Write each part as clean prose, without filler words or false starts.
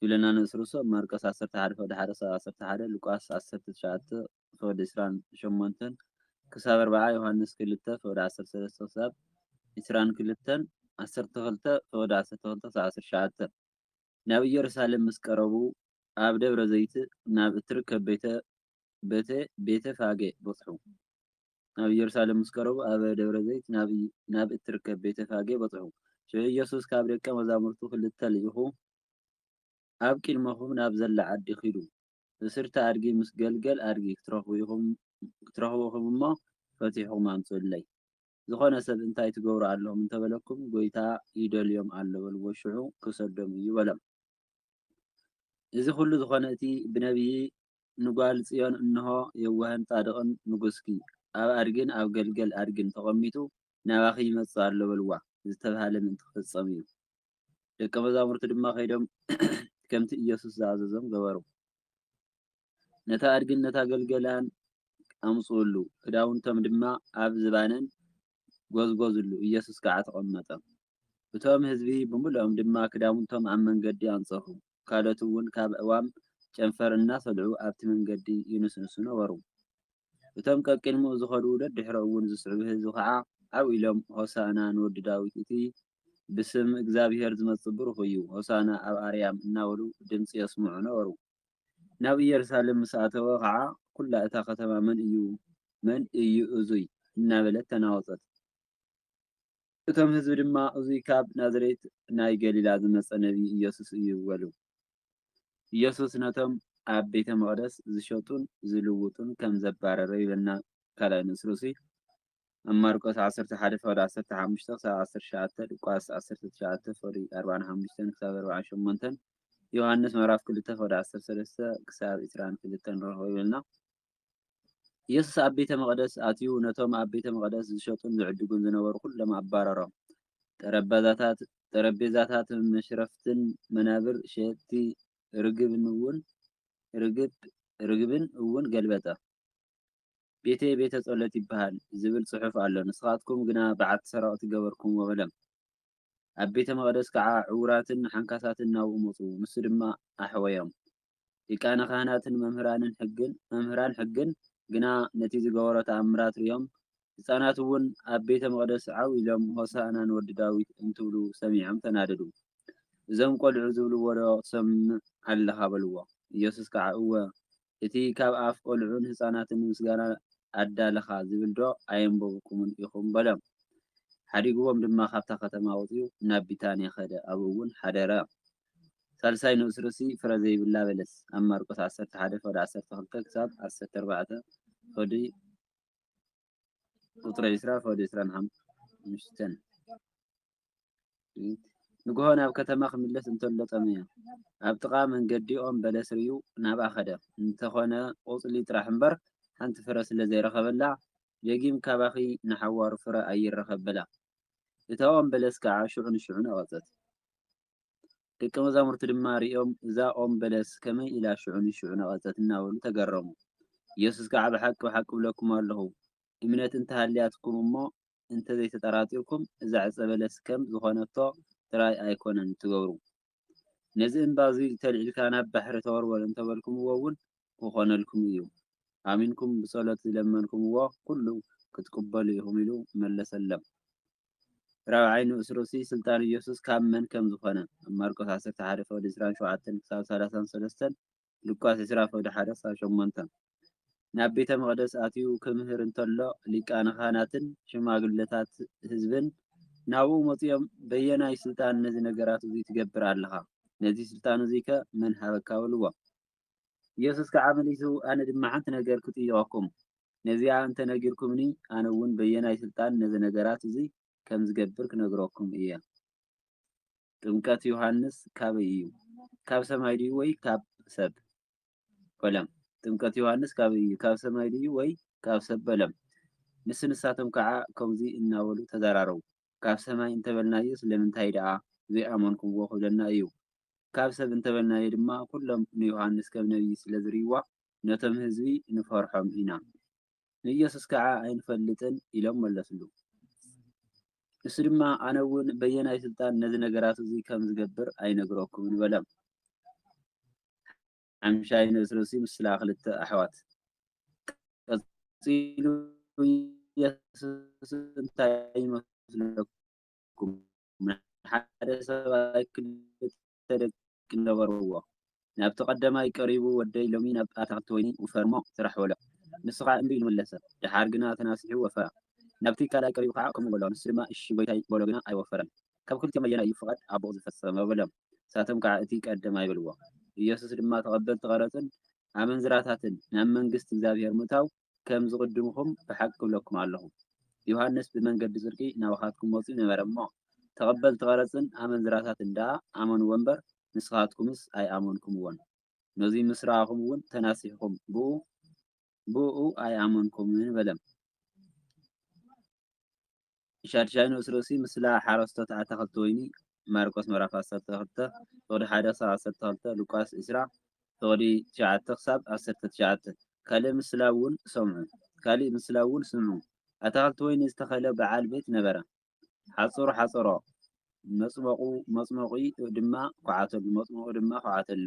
يلنا نسرسو ماركوس 11 فود 11 لوقاس 19 فود 28 كساب 4 يوحنس 2 فود 13 ساب 22 12 فود 12 ናብ ኢየሩሳሌም ምስ ቀረቡ ኣብ ደብረ ዘይት ናብ እትርከብ ቤተ ፋጌ በጽሑ። ናብ ኢየሩሳሌም ምስ ቀረቡ ኣብ ደብረ ዘይት ናብ እትርከብ ቤተ ፋጌ በጽሑ። ሽዑ ኢየሱስ ካብ ደቀ መዛሙርቱ ክልተ ልኢኹ ኣብ ቅድሚኹም ናብ ዘላ ዓዲ ኺዱ እስርተ ኣድጊ ምስ ገልገል ኣድጊ ክትረኽቡ እሞ ፈቲሕኩም ኣምጽኡለይ። ዝኾነ ሰብ እንታይ ትገብሩ ኣለኹም እንተበለኩም ጎይታ ይደልዮም ኣሎ በልዎ ሽዑ ክሰዶም እዩ በሎም። እዚ ኩሉ ዝኾነ እቲ ብነቢይ ንጓል ጽዮን እንሆ የዋህን ጻድቕን ንጉስኪ ኣብ ኣድግን ኣብ ገልገል ኣድግን ተቐሚጡ ናባኺ ይመጽእ ኣሎ በልዋ ዝተባህለ ምእንቲ ክፍጸም እዩ። ደቀ መዛሙርቱ ድማ ከይዶም ከምቲ ኢየሱስ ዝኣዘዞም ገበሩ። ነታ ኣድግን ነታ ገልገላን ኣምጽኡሉ ክዳውንቶም ድማ ኣብ ዝባነን ጎዝጎዝሉ ኢየሱስ ከዓ ተቐመጠ። እቶም ህዝቢ ብምልኦም ድማ ክዳውንቶም ኣብ መንገዲ ኣንጸፉ። ካልኦት እውን ካብ ዕዋም ጨንፈር እናሰልዑ ኣብቲ መንገዲ ይንስንሱ ነበሩ። እቶም ቀቅድሚኡ ዝኸዱ ደድሕሮ እውን ዝስዕቡ ህዝቢ ከዓ ዓው ኢሎም ሆሳእና ንወዲ ዳዊት እቲ ብስም እግዚኣብሔር ዝመጽእ ብሩኽ እዩ ሆሳእና ኣብ ኣርያም እናበሉ ድምፂ የስምዑ ነበሩ። ናብ ኢየሩሳሌም ምስ ኣተወ ከዓ ኩላ እታ ከተማ መን እዩ እዙይ እናበለት ተናወፀት። እቶም ህዝቢ ድማ እዙይ ካብ ናዝሬት ናይ ገሊላ ዝመጸ ነቢይ ኢየሱስ እዩ በሉ። ኢየሱስ ነቶም ኣብ ቤተ መቕደስ ዝሸጡን ዝልውጡን ከም ዘባረረ ይብለና ካልኣይ ንስሩሲ ኣብ ማርቆስ 11:15 ክሳብ 19 ሉቃስ 19:45 ክሳብ 48 ዮሃንስ ምዕራፍ 2:13 ክሳብ 22 ንረኽቦ ይብለና። ኢየሱስ ኣብ ቤተ መቕደስ ኣትዩ ነቶም ኣብ ቤተ መቕደስ ዝሸጡን ዝዕድጉን ዝነበሩ ኩሎም ኣባረሮም። ጠረጴዛታት መሽረፍትን መናብር ሸየጥቲ ርግብን እውን ገልበጠ። ቤተይ ቤተ ጸሎት ይበሃል ዝብል ጽሑፍ ኣሎ፣ ንስኻትኩም ግና በዓቲ ሰረቕቲ ገበርኩምዎ በሎም። ኣብ ቤተ መቕደስ ከዓ ዕውራትን ሓንካሳትን ናብኡ መፁ፣ ንሱ ድማ ኣሕወዮም። ሊቃነ ካህናትን መምህራን ሕግን ግና ነቲ ዝገበሮ ተኣምራት ርዮም ህፃናት እውን ኣብ ቤተ መቕደስ ዓው ኢሎም ሆሳእና ንወዲ ዳዊት እንትብሉ ሰሚዖም ተናደዱ። እዞም ቆልዑ ዝብልዎ ዶ ትሰምዕ ኣለኻ በልዎ። ኢየሱስ ከዓ እወ እቲ ካብ ኣፍ ቆልዑን ህፃናትን ምስጋና ኣዳለኻ ዝብል ዶ ኣየንበበኩምን ኢኹም በሎም። ሓዲግዎም ድማ ካብታ ከተማ ወፂኡ ናብ ቢታንያ ኸደ፣ ኣብኡ እውን ሓደረ። ሳልሳይ ንኡስ ርእሲ ፍረ ዘይብላ በለስ ኣብ ማርቆስ 11:12 ክሳብ 14 ፈዲ ቁጥሪ 20 ፈዲ 25 ንግሆ ናብ ከተማ ክምለስ እንተሎ ጠመየ። ኣብ ጥቓ መንገዲ ኦም በለስ ርዩ ናብኣ ኸደ። እንተኾነ ቆጽሊ ጥራሕ እምበር ሓንቲ ፍረ ስለ ዘይረኸበላ ደጊም ካባኺ ንሓዋሩ ፍረ ኣይረኸበላ። እታ ኦም በለስ ከዓ ሽዑ ንሽዑ ነቐጸት። ደቀ መዛሙርቱ ድማ ሪኦም እዛ ኦም በለስ ከመይ ኢላ ሽዑ ንሽዑ ነቐጸት እናበሉ ተገረሙ። ኢየሱስ ከዓ ብሓቂ ብሓቂ እብለኩም ኣለኹ እምነት እንተሃልያትኩም እሞ እንተዘይተጠራጢርኩም እዛ ዕፀ በለስ ከም ዝኾነቶ ጥራይ ኣይኮነን ትገብሩ። ነዚ እምባ እዙይ ተልዒልካ ናብ ባሕሪ ተወርወር እንተበልኩምዎ እውን ክኾነልኩም እዩ። ኣሚንኩም ብጸሎት ዝለመንኩምዎ ኩሉ ክትቅበሉ ኢኹም ኢሉ መለሰሎም። ራብዓይ ንኡስ ርእሲ ስልጣን ኢየሱስ ካብ መን ከም ዝኾነ ኣብ ማርቆስ 11:27 ክሳብ 33 ሉቃስ 20:1 ክሳብ 8 ናብ ቤተ መቕደስ ኣትዩ ክምህር እንተሎ ሊቃነ ካህናትን ሽማግለታት ህዝብን ናብኡ መፂኦም በየናይ ስልጣን ነዚ ነገራት እዙይ ትገብር ኣለኻ? ነዚ ስልጣን እዙይ ከ መን ሃበካ በልዎ። ኢየሱስ ከዓ መሊሱ ኣነ ድማ ሓንቲ ነገር ክጥይቐኩም፣ ነዚኣ እንተነጊርኩምኒ ኣነ እውን በየናይ ስልጣን ነዚ ነገራት እዙይ ከም ዝገብር ክነግረኩም እየ። ጥምቀት ዮሃንስ ካበይ እዩ? ካብ ሰማይ ድዩ ወይ ካብ ሰብ በሎም። ጥምቀት ዮሃንስ ካበይ እዩ? ካብ ሰማይ ድዩ ወይ ካብ ሰብ በሎም። ንሳቶም ከዓ ከምዚ እናበሉ ተዘራረቡ። ካብ ሰማይ እንተበልናዮ ስለምንታይ ደኣ ዘይኣመንኩምዎ ክብለና እዩ። ካብ ሰብ እንተበልናዮ ድማ ኩሎም ንዮሃንስ ከም ነቢይ ስለ ዝርይዋ ነቶም ህዝቢ ንፈርሖም ኢና፣ ንኢየሱስ ከዓ ኣይንፈልጥን ኢሎም መለስሉ። ንሱ ድማ ኣነ እውን በየናይ ስልጣን ነዚ ነገራት እዙይ ከም ዝገብር ኣይነግረኩምን በሎም። ሓምሻይ ንእስ ርእሲ ምስላ ክልተ ኣሕዋት ቀፂሉ ኢየሱስ እንታይ ይመስለኩም? ሓደ ሰብኣይ ክልተ ደቂ ነበርዎ። ናብቲ ቀዳማይ ቀሪቡ ወደይ ሎሚ ናብ ኣታኽልቲ ወይኒ ውፈርሞ ስራሕ በሎ። ንሱ ከዓ እምቢ ኢሉ መለሰ። ድሓር ግና ተናሲሑ ወፈረ። ናብቲ ካልኣይ ቀሪቡ ከዓ ከምኡ በሎ። ንሱ ድማ እሺ ጎይታይ በሎ ግና ኣይወፈረን። ካብ ክልቲኦም ኣየናይ እዩ ፍቓድ ኣቦኡ ዝፈፀመ በሎም። ንሳቶም ከዓ እቲ ቀዳማይ በልዎ። ኢየሱስ ድማ ተቐበልቲ ቀረፅን ኣመንዝራታትን ናብ መንግስቲ እግዚአብሔር ምእታው ከም ዝቅድምኩም ብሓቂ እብለኩም ኣለኹ። ዮሃንስ ብመንገዲ ጽድቂ ናባኻትኩም መፂኡ ነበረ እሞ ተቐበልቲ ቀረፅን ኣመንዝራታትን ደኣ ኣመንዎ እምበር ንስኻትኩምስ ኣይኣመንኩምዎን። ነዚ ምስ ረኣኹም እውን ተናሲሕኩም ብኡ ኣይኣመንኩምን በለም። ሻድሻይ ንእስ ርእሲ ምስላ ሓረስቶት ኣታኽልቲ ወይኒ ማርቆስ ምዕራፍ 12 ፍቕዲ 1 ክሳብ 12 ሉቃስ 20 ፍቕዲ 9 ክሳብ 19 ካልእ ምስላ እውን ስምዑ። ኣታኽልቲ ወይኒ ዝተኸለ በዓል ቤት ነበረ። ሓፁሩ ሓፀሮ መፅመቁ ድማ ኳዓተሉ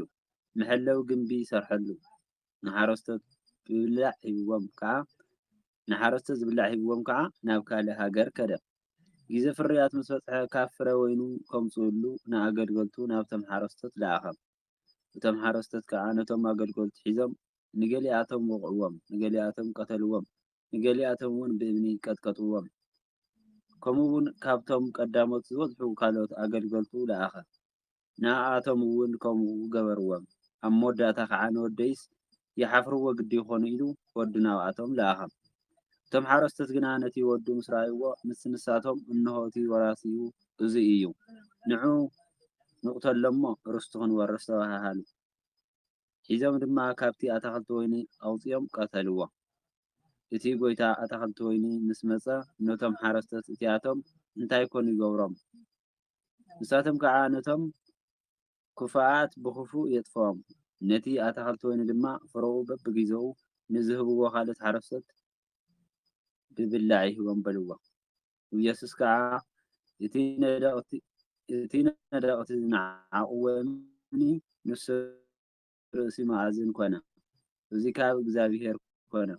መሐለዊ ግንቢ ይሰርሐሉ። ንሓረስቶት ዝብላዕ ሂብዎም ከዓ ናብ ካልእ ሃገር ከደ። ግዜ ፍርያት ምስ በፅሐ ካብ ፍረ ወይኑ ከምፅኡሉ ንኣገልገልቱ ናብቶም ሓረስቶት ለኣኸ። እቶም ሓረስቶት ከዓ ነቶም ኣገልገልቱ ሒዞም ንገሊኣቶም ወቕዕዎም፣ ንገሊኣቶም ቀተልዎም፣ ንገሊኣቶም እውን ብእምኒ ቀጥቀጥዎም። ከምኡውን ካብቶም ቀዳሞት ዝበዝሑ ካልኦት ኣገልገልቱ ለኣኸ። ንኣቶም እውን ከምኡ ገበርዎም። ኣብ መወዳእታ ከዓ ንወደይስ ይሓፍርዎ ግዲ ይኾኑ ኢሉ ወዱ ናብኣቶም ለኣኸ። እቶም ሓረስቶት ግና ነቲ ወዱ ምስ ረኣይዎ ንሳቶም እንሆ እቲ ወራሲ እዚ እዩ፣ ንዑ ንቕተሎ እሞ ርስቱ ክንወርስ ተባሃሉ። ሒዞም ድማ ካብቲ ኣታኽልቲ ወይኒ ኣውፂኦም ቀተልዎ። እቲ ጎይታ ኣታኽልቲ ወይኒ ምስ መፀ ነቶም ሓረስቶት እቲኣቶም እንታይ ኮኑ ይገብሮም? ንሳቶም ከዓ ነቶም ክፉኣት ብክፉእ የጥፍኦም፣ ነቲ ኣታኽልቲ ወይኒ ድማ ፍረኡ በቢግዜኡ ንዝህብዎ ካልኦት ሓረስቶት ብብላዕ ይህቦም በልዎ። ኢየሱስ ከዓ እቲ ነደቕቲ ዝነዓቕዎ እምኒ ንሱ ርእሲ ማዕዝን ኮነ። እዚ ካብ እግዚአብሔር ኮነ።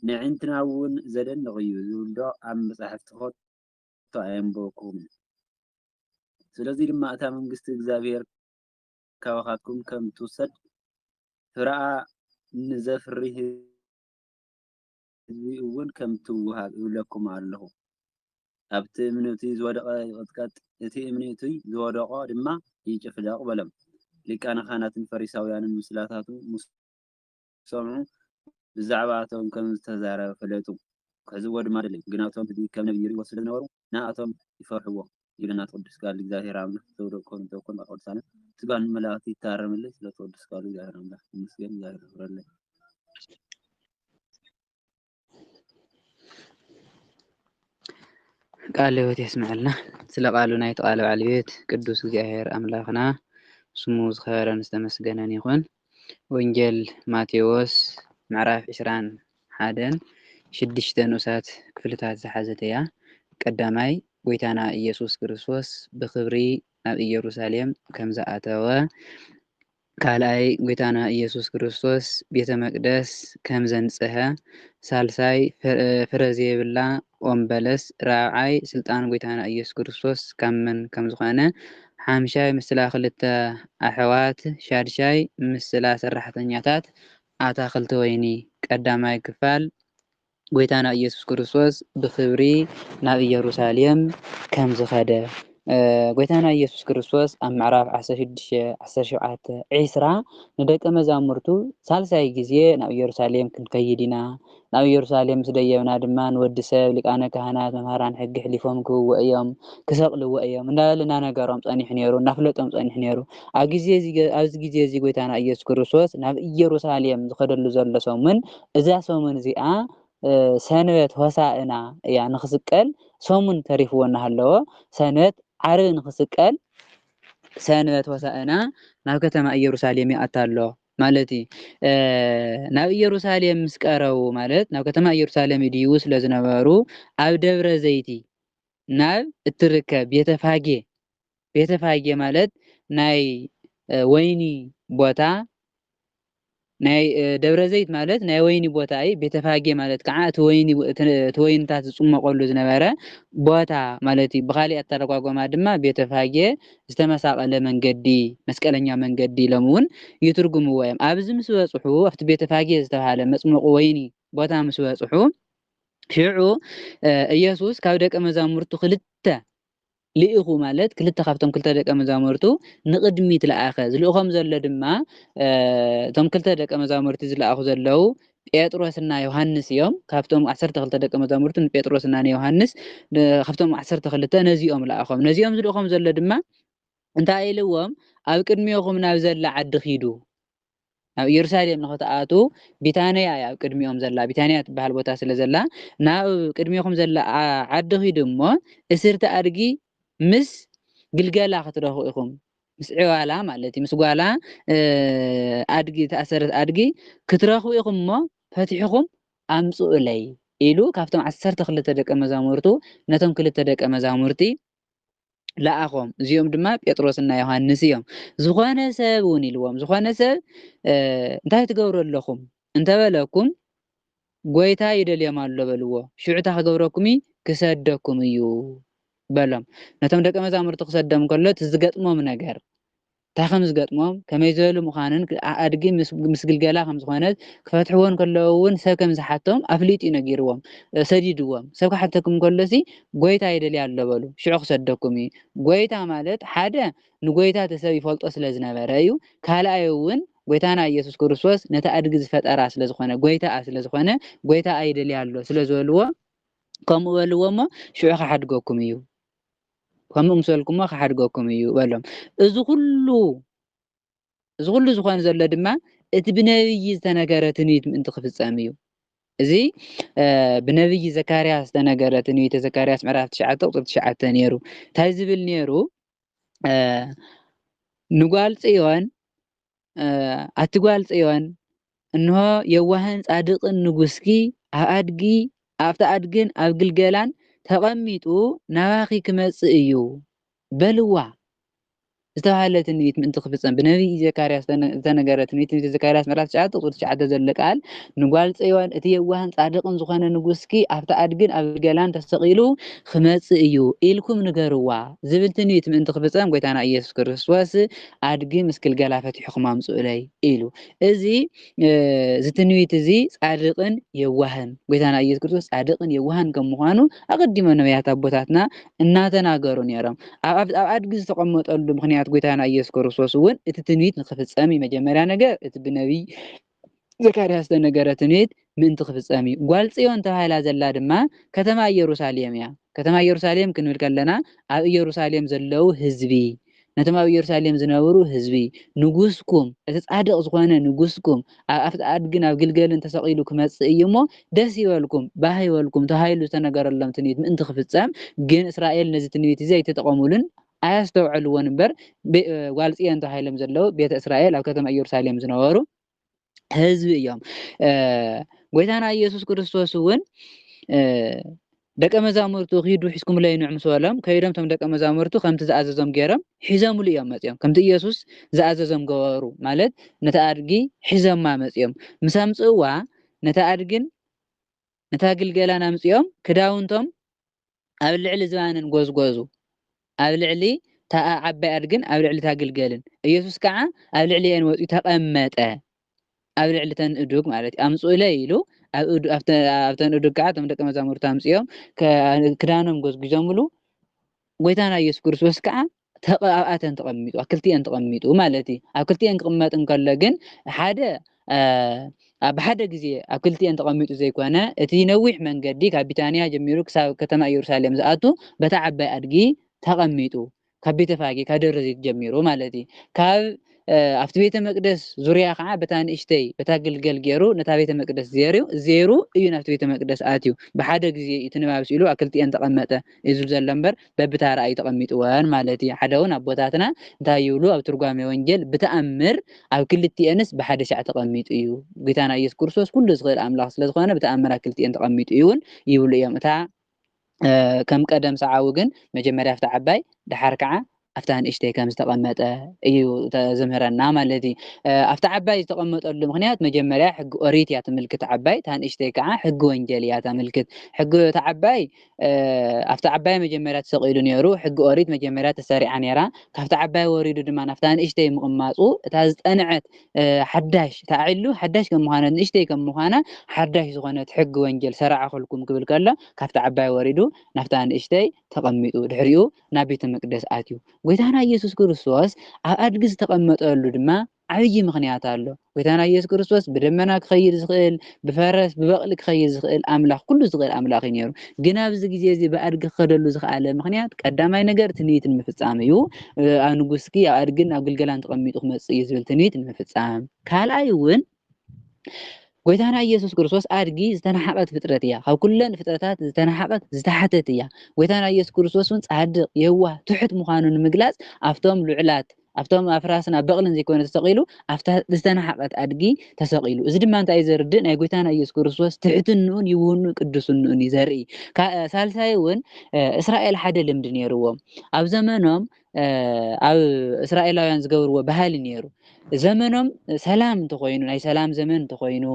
ንዕንትና እውን ዘደንቕ እዩ ዝብል ዶ ኣብ መጻሕፍቲ ኮቶ ኣየንበብኩምን? ስለዚ ድማ እታ መንግስቲ እግዚአብሔር ካባኻትኩም ከም ትውሰድ ፍረኣ ንዘፍሪ ህዝቢ እውን ከም ትውሃብ ይብለኩም ኣለኹ። ኣብቲ እምኒ እቱይ ዝወደቐ ይቕጥቀጥ፣ እቲ እምኒ እቱይ ዝወደቐ ድማ ይጭፍለቕ በሎም። ሊቃነ ካህናትን ፈሪሳውያንን ምስላታቱ ምስ ሰምዑ ብዛዕባ እቶም ከም ዝተዛረበ ፈለጡ። ክሕዝዎ ድማ ደለዩ። ግን እቶም ከም ነቢይ ይሪእዎ ስለ ዝነበሩ ንኣቶም ይፈርሕዎ። ይብለና ቅዱስ ቃል እግዚአብሔር አምላክ ተወደቆን ተወኮን ቅዱሳን ስጋን መላእክት ይታረምልኝ ስለ ቅዱስ ቃል እግዚአብሔር አምላክ ይመስገን። እግዚአብሔር ይፍረልኝ። ቃል ሕይወት ያስምዐልና። ስለ ቃሉ ናይ ተቃለ በዓል ቤት ቅዱስ እግዚአብሔር አምላክና ስሙ ዝኸበረን ዝተመስገነን ይኹን። ወንጌል ማቴዎስ ምዕራፍ 21 6 ንኡሳት ክፍልታት ዝሓዘት እያ። ቀዳማይ ጎይታና ኢየሱስ ክርስቶስ ብክብሪ ናብ ኢየሩሳሌም ከም ዝኣተወ፣ ካልኣይ ጎይታና ኢየሱስ ክርስቶስ ቤተ መቅደስ ከም ዘንጽሐ፣ ሳልሳይ ፍረ ዘይብላ ኦም በለስ፣ ራብዓይ ስልጣን ጎይታና ኢየሱስ ክርስቶስ ካብ መን ከም ዝኾነ፣ ሓምሻይ ምስላ ክልተ ኣሕዋት፣ ሻድሻይ ምስላ ሰራሕተኛታት ኣታኽልቲ ወይኒ። ቀዳማይ ክፋል ጎይታና ኢየሱስ ክርስቶስ ብክብሪ ናብ ኢየሩሳሌም ከም ዝኸደ። ጎይታና ኢየሱስ ክርስቶስ ኣብ ምዕራፍ 16:17-20 ንደቀ መዛሙርቱ ሳልሳይ ግዜ ናብ ኢየሩሳሌም ክንከይድ ኢና፣ ናብ ኢየሩሳሌም ምስ ደየብና ድማ ንወዲ ሰብ ሊቃነ ካህናት መምህራን ሕጊ ሕሊፎም ክህብዎ እዮም፣ ክሰቕልዎ እዮም እንዳበለ እናነገሮም ፀኒሑ ነይሩ፣ እናፍለጦም ፀኒሑ ነይሩ። ኣብዚ ግዜ እዚ ጎይታና ኢየሱስ ክርስቶስ ናብ ኢየሩሳሌም ዝኸደሉ ዘሎ ሰሙን እዛ ሰሙን እዚኣ ሰንበት ሆሳእና እያ ንክስቀል ሰሙን ተሪፍዎ እናሃለዎ ሰንበት ዓርብ ንክስቀል ሰንበት ሆሳእና ናብ ከተማ ኢየሩሳሌም ይኣቱ ኣሎ ማለት እዩ። ናብ ኢየሩሳሌም ምስ ቀረቡ ማለት ናብ ከተማ ኢየሩሳሌም ድይቡ ስለ ዝነበሩ ኣብ ደብረ ዘይቲ ናብ እትርከብ ቤተፋጌ ማለት ናይ ወይኒ ቦታ ናይ ደብረ ዘይት ማለት ናይ ወይኒ ቦታ እዩ ቤተፋጌ ማለት ከዓ እቲ ወይኒታት ዝፅመቀሉ ዝነበረ ቦታ ማለት እዩ ብካሊእ ኣተረጓጎማ ድማ ቤተፋጌ ዝተመሳቀለ መንገዲ መስቀለኛ መንገዲ ኢሎም እውን ይትርጉምዎ እዮም ኣብዚ ምስ በፅሑ ኣብቲ ቤተፋጌ ዝተባሃለ መፅመቁ ወይኒ ቦታ ምስ በፅሑ ሽዑ ኢየሱስ ካብ ደቀ መዛሙርቱ ክልተ ልኢኹ ማለት ክልተ ካብቶም ክልተ ደቀ መዛሙርቱ ንቅድሚት ለኣኸ ዝልእኾም ዘሎ ድማ እቶም ክልተ ደቀ መዛሙርቲ ዝለኣኹ ዘለው ጴጥሮስና ዮሃንስ እዮም ካብቶም 12 ደቀ መዛሙርቱ ንጴጥሮስና ንዮሃንስ ካብቶም 12 ነዚኦም ለኣኾም ነዚኦም ዝልእኾም ዘሎ ድማ እንታይ ኢልዎም ኣብ ቅድሚኹም ናብ ዘላ ዓዲ ኺዱ ኣብ ኢየሩሳሌም ንኽትኣቱ ቢታንያ ኣብ ቅድሚኦም ዘላ ቢታንያ ትበሃል ቦታ ስለ ዘላ ናብ ቅድሚኹም ዘላ ዓዲ ኺዱ እሞ እስርቲ ኣድጊ ምስ ግልገላ ክትረኽቡ ኢኹም ምስ ዕዋላ ማለት እዩ ምስ ጓላ ኣድጊ ተኣሰረት ኣድጊ ክትረኽቡ ኢኹም እሞ ፈቲሕኹም ኣምፅኡ ለይ ኢሉ ካብቶም 12 ደቀ መዛሙርቱ ነቶም ክልተ ደቀ መዛሙርቲ ለኣኾም እዚኦም ድማ ጴጥሮስና ዮሃንስ እዮም ዝኾነ ሰብ እውን ኢልዎም ዝኾነ ሰብ እንታይ ትገብሩ ኣለኹም እንተበለኩም ጎይታ ይደልዮም ኣሎ በልዎ ሽዑታ ክገብረኩም ክሰደኩም እዩ በሎም ነቶም ደቀ መዛሙርቱ ክሰዶም ከሎ ዝገጥሞም ነገር እንታይ ከም ዝገጥሞም ከመይ ዝበሉ ምዃንን ኣድጊ ምስ ግልገላ ከም ዝኾነት ክፈትሕዎን ከለዉ እውን ሰብ ከም ዝሓቶም ኣፍሊጡ ነጊርዎም ሰዲድዎም ሰብ ክሓተኩም ከሎሲ ጎይታ ይደልያ ኣሎ በሉ ሽዑ ክሰደኩም እዩ ጎይታ ማለት ሓደ ንጎይታ ተሰብ ይፈልጦ ስለ ዝነበረ እዩ ካልኣይ እውን ጎይታና ኢየሱስ ክርስቶስ ነታ ኣድጊ ዝፈጠራ ስለ ዝኾነ ጎይታ ስለ ዝኾነ ጎይታ ኣይደልያ ኣሎ ስለ ዝበልዎ ከምኡ በልዎ እሞ ሽዑ ክሓድገኩም እዩ ከምኡ ምስበልኩሞ ክሓድገኩም እዩ በሎም እዚ ኩሉ ዝኾነ ዘሎ ድማ እቲ ብነብይ ዝተነገረ ትንቢት ምእንቲ ክፍፀም እዩ እዚ ብነብይ ዘካርያስ ዝተነገረ ትንቢት ዘካርያስ ምዕራፍ 9 ቁፅሪ 9 ነይሩ እንታይ ዝብል ነይሩ ንጓል ጽዮን ኣትጓል ጽዮን እንሆ የዋህን ጻድቅን ንጉስኪ ኣብ ኣድጊ ኣብታ ኣድግን ኣብ ግልገላን ተቐሚጡ ናባኺ ክመጽእ እዩ በልዋ ዝተባሃለ ትንቢት ምእንቲ ክፍፀም ብነብይ ዘካርያስ ዝተነገረ ትንቢት ዘካርያስ ምዕራፍ 9 ቁፅሪ 9 ዘሎ ቃል ንጓል ጽዮን እቲ የዋህን ጻድቅን ዝኾነ ንጉስኪ ኣብታ ኣድግን ኣብ ግልገላን ተሰቂሉ ክመጽእ እዩ ኢልኩም ንገርዋ ዝብል ትንቢት ምእንቲ ክፍፀም ጎይታና ኢየሱስ ክርስቶስ ኣድጊ ምስ ግልገላ ፈቲሕኩም ኣምጽኡ ለይ ኢሉ እዚ ትንቢት እዚ ጻድቅን የዋህን ጎይታና ኢየሱስ ክርስቶስ ጻድቅን የዋህን ከም ምዃኑ ኣቀዲሞ ነቢያት ኣቦታትና እናተናገሩ ነይሮም ኣብ ኣድጊ ዝተቐመጠሉ ምክንያት ጎይታና ኢየሱስ ክርስቶስ እውን እቲ ትንቢት ንክፍፀም መጀመርያ ነገር እቲ ብነብይ ዘካርያስ ዝተነገረ ትንቢት ምእንቲ ክፍፀም እዩ ጓል ጽዮን ተባሂላ ዘላ ድማ ከተማ ኢየሩሳሌም እያ ከተማ ኢየሩሳሌም ክንብል ከለና ኣብ ኢየሩሳሌም ዘለው ህዝቢ ነቶም ኣብ ኢየሩሳሌም ዝነበሩ ህዝቢ ንጉስኩም እቲ ጻድቅ ዝኾነ ንጉስኩም ኣብቲ ኣድግን ኣብ ግልገልን ተሰቂሉ ክመጽእ እዩ እሞ ደስ ይበልኩም ባህ ይበልኩም ተባሂሉ ዝተነገረሎም ትንቢት ምእንቲ ክፍፀም ግን እስራኤል ነዚ ትንቢት እዚ ኣይተጠቐሙሉን ኣያስተውዕልዎን እምበር ጓል ጽዮን ተባሂሎም ዘለው ቤተ እስራኤል ኣብ ከተማ ኢየሩሳሌም ዝነበሩ ህዝቢ እዮም ጎይታና ኢየሱስ ክርስቶስ እውን ደቀ መዛሙርቱ ኺዱ ሒዝኩም ለይኑዕ ምስ በሎም ከይዶም ቶም ደቀ መዛሙርቱ ከምቲ ዝኣዘዞም ገይሮም ሒዘምሉ እዮም መፅኦም ከምቲ ኢየሱስ ዝኣዘዞም ገበሩ ማለት ነታ ኣድጊ ሒዘማ መፅኦም ምስ ኣምፅእዋ ነታ ኣድግን ነታ ግልገላን ኣምፅኦም ክዳውንቶም ኣብ ልዕሊ ዝባንን ጎዝጎዙ ኣብ ልዕሊ ዓባይ ኣድግን ኣብ ልዕሊ ታግልገልን ኢየሱስ ከዓ ኣብ ልዕሊአን ወፂኡ ተቐመጠ ኣብ ልዕሊ ተንእዱግ ማለት እዩ ኣምፅኡ ለይ ኢሉ ኣብተን እዱግ ከዓ እቶም ደቀ መዛሙርቱ ኣምፅኦም ክዳኖም ጎዝጊዞምሉ ጎይታና ኢየሱስ ክርስቶስ ከዓ ኣብኣተን ተቐሚጡ ኣብ ክልቲአን ተቐሚጡ ማለት እዩ ኣብ ክልቲአን ክቕመጥ እንከሎ ግን ብሓደ ግዜ ኣብ ክልቲአን ተቐሚጡ ዘይኮነ እቲ ነዊሕ መንገዲ ካብ ቢታንያ ጀሚሩ ክሳብ ከተማ ኢየሩሳሌም ዝኣቱ በታ ዓባይ ኣድጊ ተቐሚጡ ካብ ቤተፋጌ ካብ ደብረ ዘይት ጀሚሩ ማለት እዩ ካብ ኣብቲ ቤተ መቅደስ ዙርያ ከዓ በታ ንእሽተይ በታ ግልገል ገይሩ ነታ ቤተ መቅደስ ዜሩ እዩ ናብቲ ቤተ መቅደስ ኣትዩ ብሓደ ግዜ እቲ ንባብስ ኢሉ ኣብ ክልቲአን ተቐመጠ እዩ ዘሎ እምበር በብታራ እዩ ተቐሚጥወን ማለት እዩ ሓደ እውን ኣቦታትና እንታይ ይብሉ ኣብ ትርጓሜ ወንጌል ብተኣምር ኣብ ክልቲአንስ ብሓደ ሻዕ ተቐሚጡ እዩ ጌታና ኢየሱስ ክርስቶስ ኩሉ ዝኽእል ኣምላኽ ስለ ዝኾነ ብተኣምር ኣብ ክልቲአን ተቐሚጡ እዩ እውን ይብሉ እዮም እታ ከም ቀደም ሰዓቡ ግን መጀመርያ ኣብቲ ዓባይ ድሓር ከዓ ኣፍታ ንእሽተይ ከም ዝተቐመጠ እዩ ዘምህረና ማለት እዩ። ኣፍታ ዓባይ ዝተቐመጠሉ ምክንያት መጀመርያ ሕጊ ኦሪት እያ ትምልክት ዓባይ፣ እታ ንእሽተይ ከዓ ሕጊ ወንጌል እያ ተምልክት። ሕጊ እታ ዓባይ ኣፍታ ዓባይ መጀመርያ ተሰቂሉ ነይሩ፣ ሕጊ ኦሪት መጀመርያ ተሰሪዓ ነይራ። ካብታ ዓባይ ወሪዱ ድማ ናፍታ ንእሽተይ ምቕማፁ እታ ዝጠንዐት ሓዳሽ ታዒሉ ሓዳሽ ከም ምዃነ ንእሽተይ ከም ምዃና ሓዳሽ ዝኾነት ሕጊ ወንጌል ሰራዓኸልኩም ክብል ከሎ ካብታ ዓባይ ወሪዱ ናፍታ ንእሽተይ ተቐሚጡ ድሕሪኡ ናብ ቤተ መቅደስ ኣትዩ። ጎይታና ኢየሱስ ክርስቶስ ኣብ ኣድጊ ዝተቐመጠሉ ድማ ዓብይ ምክንያት ኣሎ። ጎይታና ኢየሱስ ክርስቶስ ብደመና ክኸይድ ዝኽእል ብፈረስ ብበቕሊ ክኸይድ ዝኽእል ኣምላኽ ኩሉ ዝኽእል ኣምላኽ እዩ ነይሩ። ግን ኣብዚ ግዜ እዚ ብኣድጊ ክኸደሉ ዝኽኣለ ምክንያት ቀዳማይ ነገር ትንቢት ንምፍፃም እዩ። ኣብ ንጉስኪ ኣብ ኣድግን ኣብ ግልገላን ተቐሚጡ ክመፅእ እዩ ዝብል ትንቢት ንምፍፃም። ካልኣይ እውን ጎይታና ኢየሱስ ክርስቶስ ኣድጊ ዝተናሓቐት ፍጥረት እያ፣ ካብ ኩለን ፍጥረታት ዝተናሓቐት ዝተሓተት እያ። ጎይታና ኢየሱስ ክርስቶስ እውን ጻድቕ የዋህ ትሑት ምዃኑ ንምግላጽ ኣብቶም ልዑላት ኣብቶም ኣፍራስን ኣብ በቕልን ዘይኮነ ተሰቂሉ ኣብታ ዝተናሓቐት ኣድጊ ተሰቂሉ። እዚ ድማ እንታይ ዘርድእ ናይ ጎይታና ኢየሱስ ክርስቶስ ትሕትንኡን ይውህኑን ቅዱስንኡን እዩ ዘርኢ። ሳልሳይ እውን እስራኤል ሓደ ልምዲ ነይርዎም። ኣብ ዘመኖም ኣብ እስራኤላውያን ዝገብርዎ ባህሊ ነይሩ። ዘመኖም ሰላም እንተኮይኑ ናይ ሰላም ዘመን እንተኮይኑ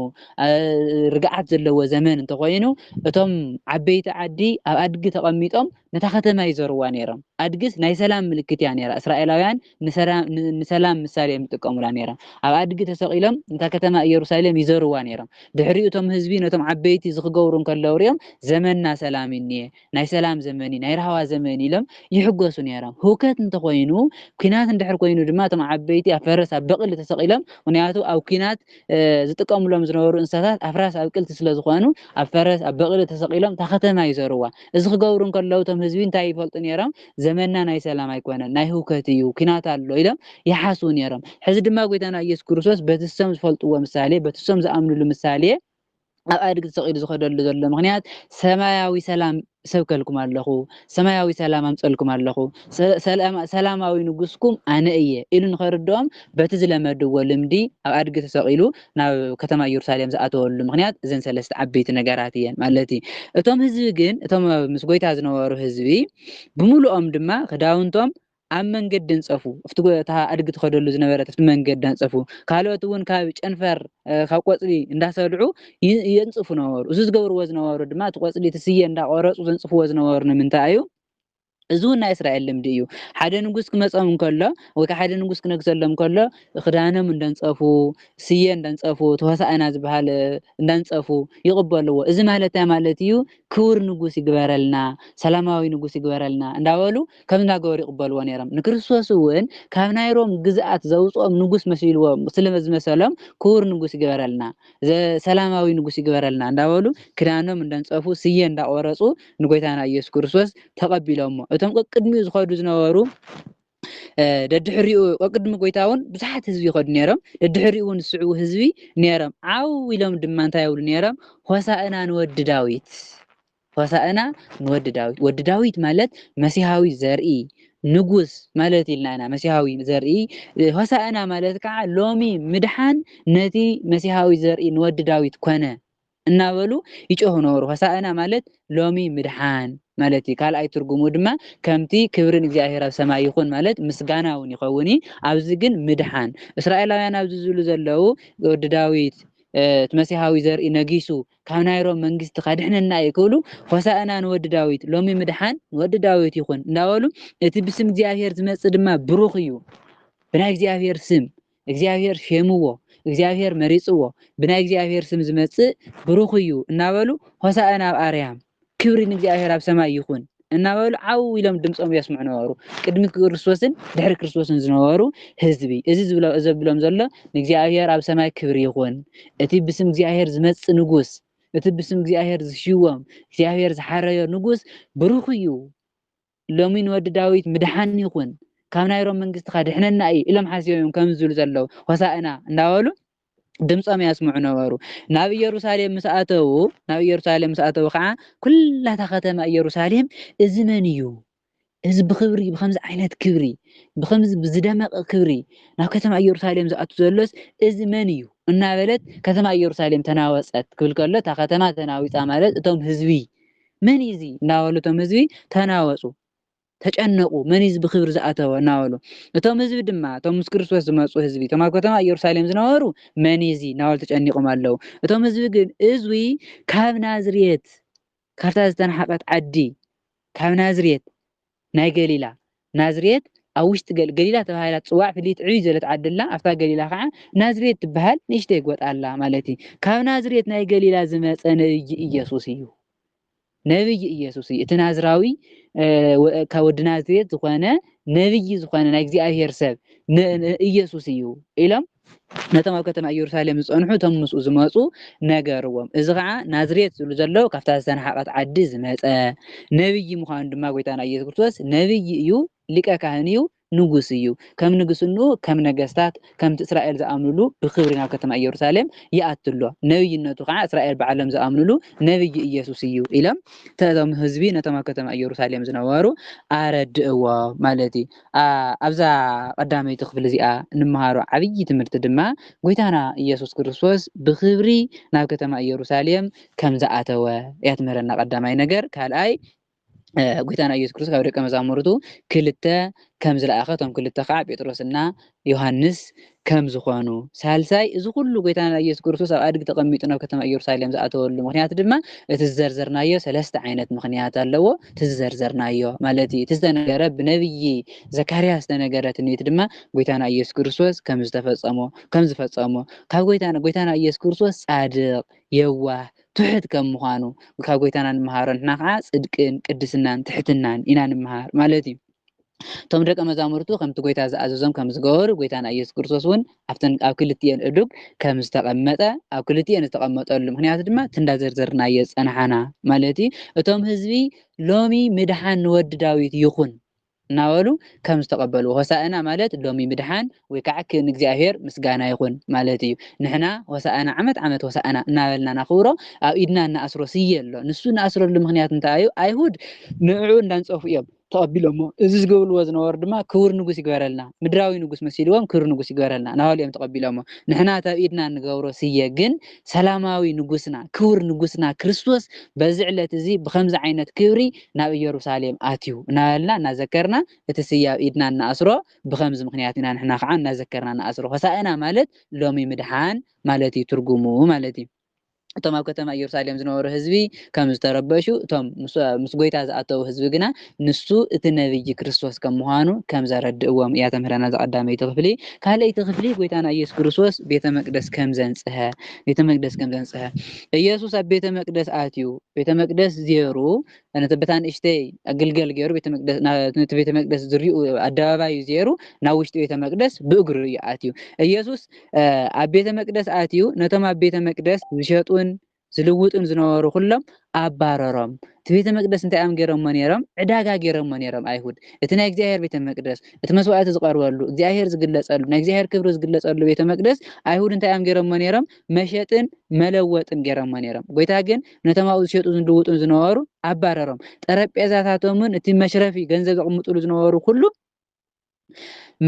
ርግዓት ዘለዎ ዘመን እንተኮይኑ እቶም ዓበይቲ ዓዲ ኣብ ኣድጊ ተቐሚጦም ነታ ከተማ ይዘርዋ ነይሮም። ኣድግስ ናይ ሰላም ምልክት እያ ነይራ። እስራኤላውያን ንሰላም ምሳሌ ይጥቀሙላ ነይሮም። ኣብ ኣድጊ ተሰቂሎም ነታ ከተማ ኢየሩሳሌም ይዘርዋ ነይሮም። ድሕሪኡ እቶም ህዝቢ ነቶም ዓበይቲ ዝክገብሩ ከለው ሪኦም ዘመንና ሰላም እኒየ ናይ ሰላም ዘመን ናይ ረሃዋ ዘመን ኢሎም ይሕጎሱ ነይሮም። ህውከት እንተኮይኑ ኩናት እንድሕር ኮይኑ ድማ እቶም ዓበይቲ ኣብ ፈረስ ኣብ በቕሊ ተሰቂሎም ምክንያቱ ኣብ ኩናት ዝጥቀምሎም ዝነበሩ እንስሳታት ኣፍራስ ኣብ ቅልቲ ስለዝኾኑ ኣብ ፈረስ ኣብ በቕሊ ተሰቂሎም እታ ከተማ ይዘርዋ። እዚ ክገብሩ ከለው እቶም ህዝቢ እንታይ ይፈልጡ ነይሮም? ዘመንና ናይ ሰላም ኣይኮነን ናይ ህውከት እዩ ኩናት ኣሎ ኢሎም ይሓስቡ ነይሮም። ሕዚ ድማ ጎይታና ኢየሱስ ክርስቶስ በትሶም ዝፈልጥዎ ምሳሌ በትሶም ዝኣምንሉ ምሳሌ ኣብ ኣድጊ ተሰቂሉ ዝኸደሉ ዘሎ ምክንያት ሰማያዊ ሰላም ሰብከልኩም ኣለኹ፣ ሰማያዊ ሰላም ኣምፀልኩም ኣለኹ፣ ሰላማዊ ንጉስኩም ኣነ እየ ኢሉ ንኸርድኦም በቲ ዝለመድዎ ልምዲ ኣብ ኣድጊ ተሰቂሉ ናብ ከተማ ኢየሩሳሌም ዝኣተወሉ ምክንያት እዘን ሰለስተ ዓበይቲ ነገራት እየን ማለት እዩ። እቶም ህዝቢ ግን እቶም ምስ ጎይታ ዝነበሩ ህዝቢ ብምሉኦም ድማ ክዳውንቶም ኣብ መንገዲ እንፀፉ ኣብቲ ጎይታ ኣድጊ ተኸደሉ ዝነበረት ኣብቲ መንገዲ እንፀፉ። ካልኦት እውን ካብ ጨንፈር ካብ ቆፅሊ እንዳሰልዑ የንፅፉ ነበሩ። እዚ ዝገብርዎ ዝነበሩ ድማ እቲ ቆፅሊ እቲ ስየ እንዳቆረፁ ዘንፅፍዎ ዝነበሩ ንምንታይ እዩ? እዚ እውን ናይ እስራኤል ልምዲ እዩ። ሓደ ንጉስ ክመፀም እንከሎ ወይ ከዓ ሓደ ንጉስ ክነግሰሎም እንከሎ ክዳኖም እንዳንፀፉ ስየ እንዳንፀፉ ተወሳእና ዝበሃል እንዳንፀፉ ይቕበልዎ። እዚ ማለት ማለት እዩ ክቡር ንጉስ ይግበረልና፣ ሰላማዊ ንጉስ ይግበረልና እንዳበሉ ከም እንዳገበሩ ይቕበልዎ ነይሮም። ንክርስቶስ እውን ካብ ናይ ሮም ግዝኣት ዘውፅኦም ንጉስ መሲልዎም ስለዝመሰሎም ክቡር ንጉስ ይግበረልና፣ ሰላማዊ ንጉስ ይግበረልና እንዳበሉ ክዳኖም እንዳንፀፉ ስየ እንዳቆረፁ ንጎይታና ኢየሱስ ክርስቶስ ተቐቢሎሞ። እቶም ቅድሚኡ ዝኸዱ ዝነበሩ ደድሕሪኡ ቅድሚ ጎይታ እውን ብዙሓት ህዝቢ ይኸዱ ነይሮም። ደድሕሪኡ እውን ዝስዕቡ ህዝቢ ነይሮም። ዓው ኢሎም ድማ እንታይ ይብሉ ነይሮም? ሆሳእና ንወዲ ዳዊት፣ ሆሳእና ንወዲ ዳዊት። ወዲ ዳዊት ማለት መሲሐዊ ዘርኢ ንጉስ ማለት ኢልና ኢና። መሲሐዊ ዘርኢ ሆሳእና ማለት ከዓ ሎሚ ምድሓን ነቲ መሲሐዊ ዘርኢ ንወዲ ዳዊት ኮነ እናበሉ ይጮሁ ነበሩ። ሆሳእና ማለት ሎሚ ምድሓን ማለት እዩ። ካልኣይ ትርጉሙ ድማ ከምቲ ክብርን እግዚኣብሔር ኣብ ሰማይ ይኹን ማለት ምስጋና እውን ይኸውን። ኣብዚ ግን ምድሓን እስራኤላውያን ኣብዚ ዝብሉ ዘለው ወዲ ዳዊት እቲ መሲሐዊ ዘርኢ ነጊሱ ካብ ናይ ሮም መንግስቲ ካድሕነና ይክብሉ። ሆሳእና ንወዲ ዳዊት ሎሚ ምድሓን ንወዲ ዳዊት ይኹን እንዳበሉ እቲ ብስም እግዚኣብሔር ዝመፅእ ድማ ብሩኽ እዩ፣ ብናይ እግዚኣብሔር ስም እግዚኣብሔር ሸምዎ እግዚኣብሔር መሪፅዎ ብናይ እግዚኣብሔር ስም ዝመፅእ ብሩኽ እዩ እናበሉ ሆሳእና ኣብ ኣርያም ክብሪ ንእግዚኣብሔር ኣብ ሰማይ ይኹን እናበሉ ዓው ኢሎም ድምፆም የስምዑ ነበሩ። ቅድሚ ክርስቶስን ድሕሪ ክርስቶስን ዝነበሩ ህዝቢ እዚ ዘብሎም ዘሎ ንእግዚኣብሔር ኣብ ሰማይ ክብሪ ይኹን፣ እቲ ብስም እግዚኣብሔር ዝመፅእ ንጉስ፣ እቲ ብስም እግዚኣብሔር ዝሽወም እግዚኣብሔር ዝሓረዮ ንጉስ ብሩኽ እዩ፣ ሎሚ ንወዲ ዳዊት ምድሓን ይኹን፣ ካብ ናይ ሮም መንግስቲ ካድሕነና እዩ ኢሎም ሓሲቦም ከም ዝብሉ ዘለው ሆሳእና እንዳበሉ ድምፆም ያስምዑ ነበሩ። ናብ ኢየሩሳሌም ምስ ኣተው ከዓ ኩላታ ከተማ ኢየሩሳሌም እዚ መን እዩ? እዚ ብክብሪ ብከምዚ ዓይነት ክብሪ ብከምዚ ብዝደመቐ ክብሪ ናብ ከተማ ኢየሩሳሌም ዝኣቱ ዘሎስ እዚ መን እዩ እናበለት ከተማ ኢየሩሳሌም ተናወፀት ክብል ከሎ እታ ከተማ ተናዊፃ ማለት እቶም ህዝቢ መን እዚ እናበሉ እቶም ህዝቢ ተጨነቁ መን እዩ ብክብሪ ዝኣተወ እናበሉ እቶም ህዝቢ ድማ እቶም ምስ ክርስቶስ ዝመፁ ህዝቢ እቶም ኣብ ከተማ ኢየሩሳሌም ዝነበሩ መን እዩ እናበሉ ተጨኒቆም ኣለው እቶም ህዝቢ ግን እዙይ ካብ ናዝሬት ካብታ ዝተናሓቀት ዓዲ ካብ ናዝሬት ናይ ገሊላ ናዝሬት ኣብ ውሽጢ ገሊላ ተባሂላ ትፅዋዕ ፍልይት ዕብይ ዝበለት ዓዲ ኣላ ኣብታ ገሊላ ከዓ ናዝሬት ትበሃል ንእሽተይ ጎጥ ኣላ ማለት እዩ ካብ ናዝሬት ናይ ገሊላ ዝመፀ ነብይ ኢየሱስ እዩ ነብይ ኢየሱስ እዩ እቲ ናዝራዊ ካብ ወዲ ናዝሬት ዝኾነ ነብይ ዝኾነ ናይ እግዚኣብሔር ሰብ ኢየሱስ እዩ ኢሎም ነቶም ኣብ ከተማ ኢየሩሳሌም ዝፀንሑ እቶም ምስኡ ዝመፁ ነገርዎም እዚ ከዓ ናዝሬት ዝብሉ ዘለው ካብታ ዝተናሓቀት ዓዲ ዝመፀ ነብይ ምዃኑ ድማ ጎይታና ኢየሱስ ክርስቶስ ነብይ እዩ ሊቀ ካህን እዩ ንጉስ እዩ ከም ንጉስኑ ከም ነገስታት ከምቲ እስራኤል ዝኣምንሉ ብክብሪ ናብ ከተማ ኢየሩሳሌም ይኣትሎ ነብይነቱ ከዓ እስራኤል ባዕሎም ዝኣምንሉ ነብይ ኢየሱስ እዩ ኢሎም እቶም ህዝቢ ነቶም ኣብ ከተማ ኢየሩሳሌም ዝነበሩ ኣረድእዎ ማለት እዩ ኣብዛ ቀዳመይቲ ክፍሊ እዚኣ እንመሃሮ ዓብይ ትምህርቲ ድማ ጎይታና ኢየሱስ ክርስቶስ ብክብሪ ናብ ከተማ ኢየሩሳሌም ከም ዝኣተወ እያ ትምህረና ቀዳማይ ነገር ካልኣይ ጎይታና ኢየሱስ ክርስቶስ ካብ ደቀ መዛሙርቱ ክልተ ከም ዝለኣኸ እቶም ክልተ ከዓ ጴጥሮስና ዮሃንስ ከም ዝኾኑ ሳልሳይ እዚ ኩሉ ጎይታና ኢየሱስ ክርስቶስ ኣብ ኣድጊ ተቐሚጡ ናብ ከተማ ኢየሩሳሌም ዝኣተወሉ ምክንያት ድማ እቲ ዝዘርዘርናዮ ሰለስተ ዓይነት ምክንያት ኣለዎ እቲ ዝዘርዘርናዮ ማለት እዩ እቲ ዝተነገረ ብነብይ ዘካርያስ ዝተነገረ ትንቢት ድማ ጎይታና ኢየሱስ ክርስቶስ ከም ዝፈፀሞ ካብ ጎይታና ኢየሱስ ክርስቶስ ጻድቅ የዋህ ትሕት ከም ምዃኑ ካብ ጎይታና ንምሃሮ ንሕና ከዓ ጽድቅን ቅድስናን ትሕትናን ኢና ንምሃር ማለት እዩ እቶም ደቀ መዛሙርቱ ከምቲ ጎይታ ዝኣዘዞም ከም ዝገበሩ ጎይታና ኢየሱስ ክርስቶስ እውን ኣብ ክልቲአን እዱግ ከም ዝተቐመጠ ኣብ ክልቲአን ዝተቐመጠሉ ምክንያቱ ድማ እቲ እንዳዘርዘርናዮ ፀናሓና ማለት እዩ እቶም ህዝቢ ሎሚ ምድሓን ንወዲ ዳዊት ይኹን እናበሉ ከም ዝተቀበሉ ሆሳእና ማለት ሎሚ ምድሓን ወይ ከዓ ንእግዚኣብሔር ምስጋና ይኹን ማለት እዩ ንሕና ሆሳእና ዓመት ሆሳእና እናበልና ናኽብሮ ኣብ ኢድና እናኣስሮ ስየ ኣሎ ንሱ እናኣስረሉ ምክንያት እንታይ እዩ ኣይሁድ ንዕኡ እንዳንፀፉ እዮም ተቐቢሎሞ እዚ ዝገብልዎ ዝነበሩ ድማ ክቡር ንጉስ ይግበረልና ምድራዊ ንጉስ መሲልዎም ክቡር ንጉስ ይግበረልና ናበሉ እዮም ተቐቢሎሞ ንሕና ኣብ ኢድና ንገብሮ ስየ ግን ሰላማዊ ንጉስና ክቡር ንጉስና ክርስቶስ በዚ ዕለት እዚ ብከምዚ ዓይነት ክብሪ ናብ ኢየሩሳሌም ኣትዩ እናበልና እናዘከርና እቲ ስየ ኣብ ኢድና እናኣስሮ ብከምዚ ምክንያት ኢና ንሕና ከዓ እናዘከርና እናኣስሮ ሆሳእና ማለት ሎሚ ምድሓን ማለት እዩ ትርጉሙ ማለት እዩ እቶም ኣብ ከተማ ኢየሩሳሌም ዝነበሩ ህዝቢ ከም ዝተረበሹ እቶም ምስ ጎይታ ዝኣተው ህዝቢ ግና ንሱ እቲ ነብይ ክርስቶስ ከም ምዃኑ ከም ዘረድእዎም እያ ተምህረና ዝቀዳመይቲ ክፍሊ ካልአይቲ ክፍሊ ጎይታና ኢየሱስ ክርስቶስ ቤተ መቅደስ ከም ዘንጽሐ ኢየሱስ ኣብ ቤተ መቅደስ ኣትዩ ቤተ መቅደስ ዜሩ ነቲ በታን እሽተይ ኣገልገል ገይሩ ቤተ መቅደስ ዝርኡ ኣደባባይ ዜሩ ናብ ውሽጢ ቤተ መቅደስ ብእግሩ እዩ ኣትዩ ኢየሱስ ኣብ ቤተ መቅደስ ኣትዩ ነቶም ኣብ ቤተ መቅደስ ዝሸጡን ዝልውጡን ዝነበሩ ኩሎም ኣባረሮም እቲ ቤተ መቅደስ እንታይ እዮም ገይሮሞ ነይሮም ዕዳጋ ገይሮሞ ነይሮም ኣይሁድ እቲ ናይ እግዚአብሔር ቤተ መቅደስ እቲ መስዋዕቲ ዝቀርበሉ እግዚአብሔር ዝግለጸሉ ናይ እግዚአብሔር ክብሪ ዝግለጸሉ ቤተ መቅደስ ኣይሁድ እንታይ እዮም ገይሮሞ ነይሮም መሸጥን መለወጥን ገይሮሞ ነይሮም ጎይታ ግን ነቶም ኣብኡ ዝሸጡ ዝልውጡን ዝነበሩ ኣባረሮም ጠረጴዛታቶምን እቲ መሽረፊ ገንዘብ ዘቕምጡሉ ዝነበሩ ኩሉ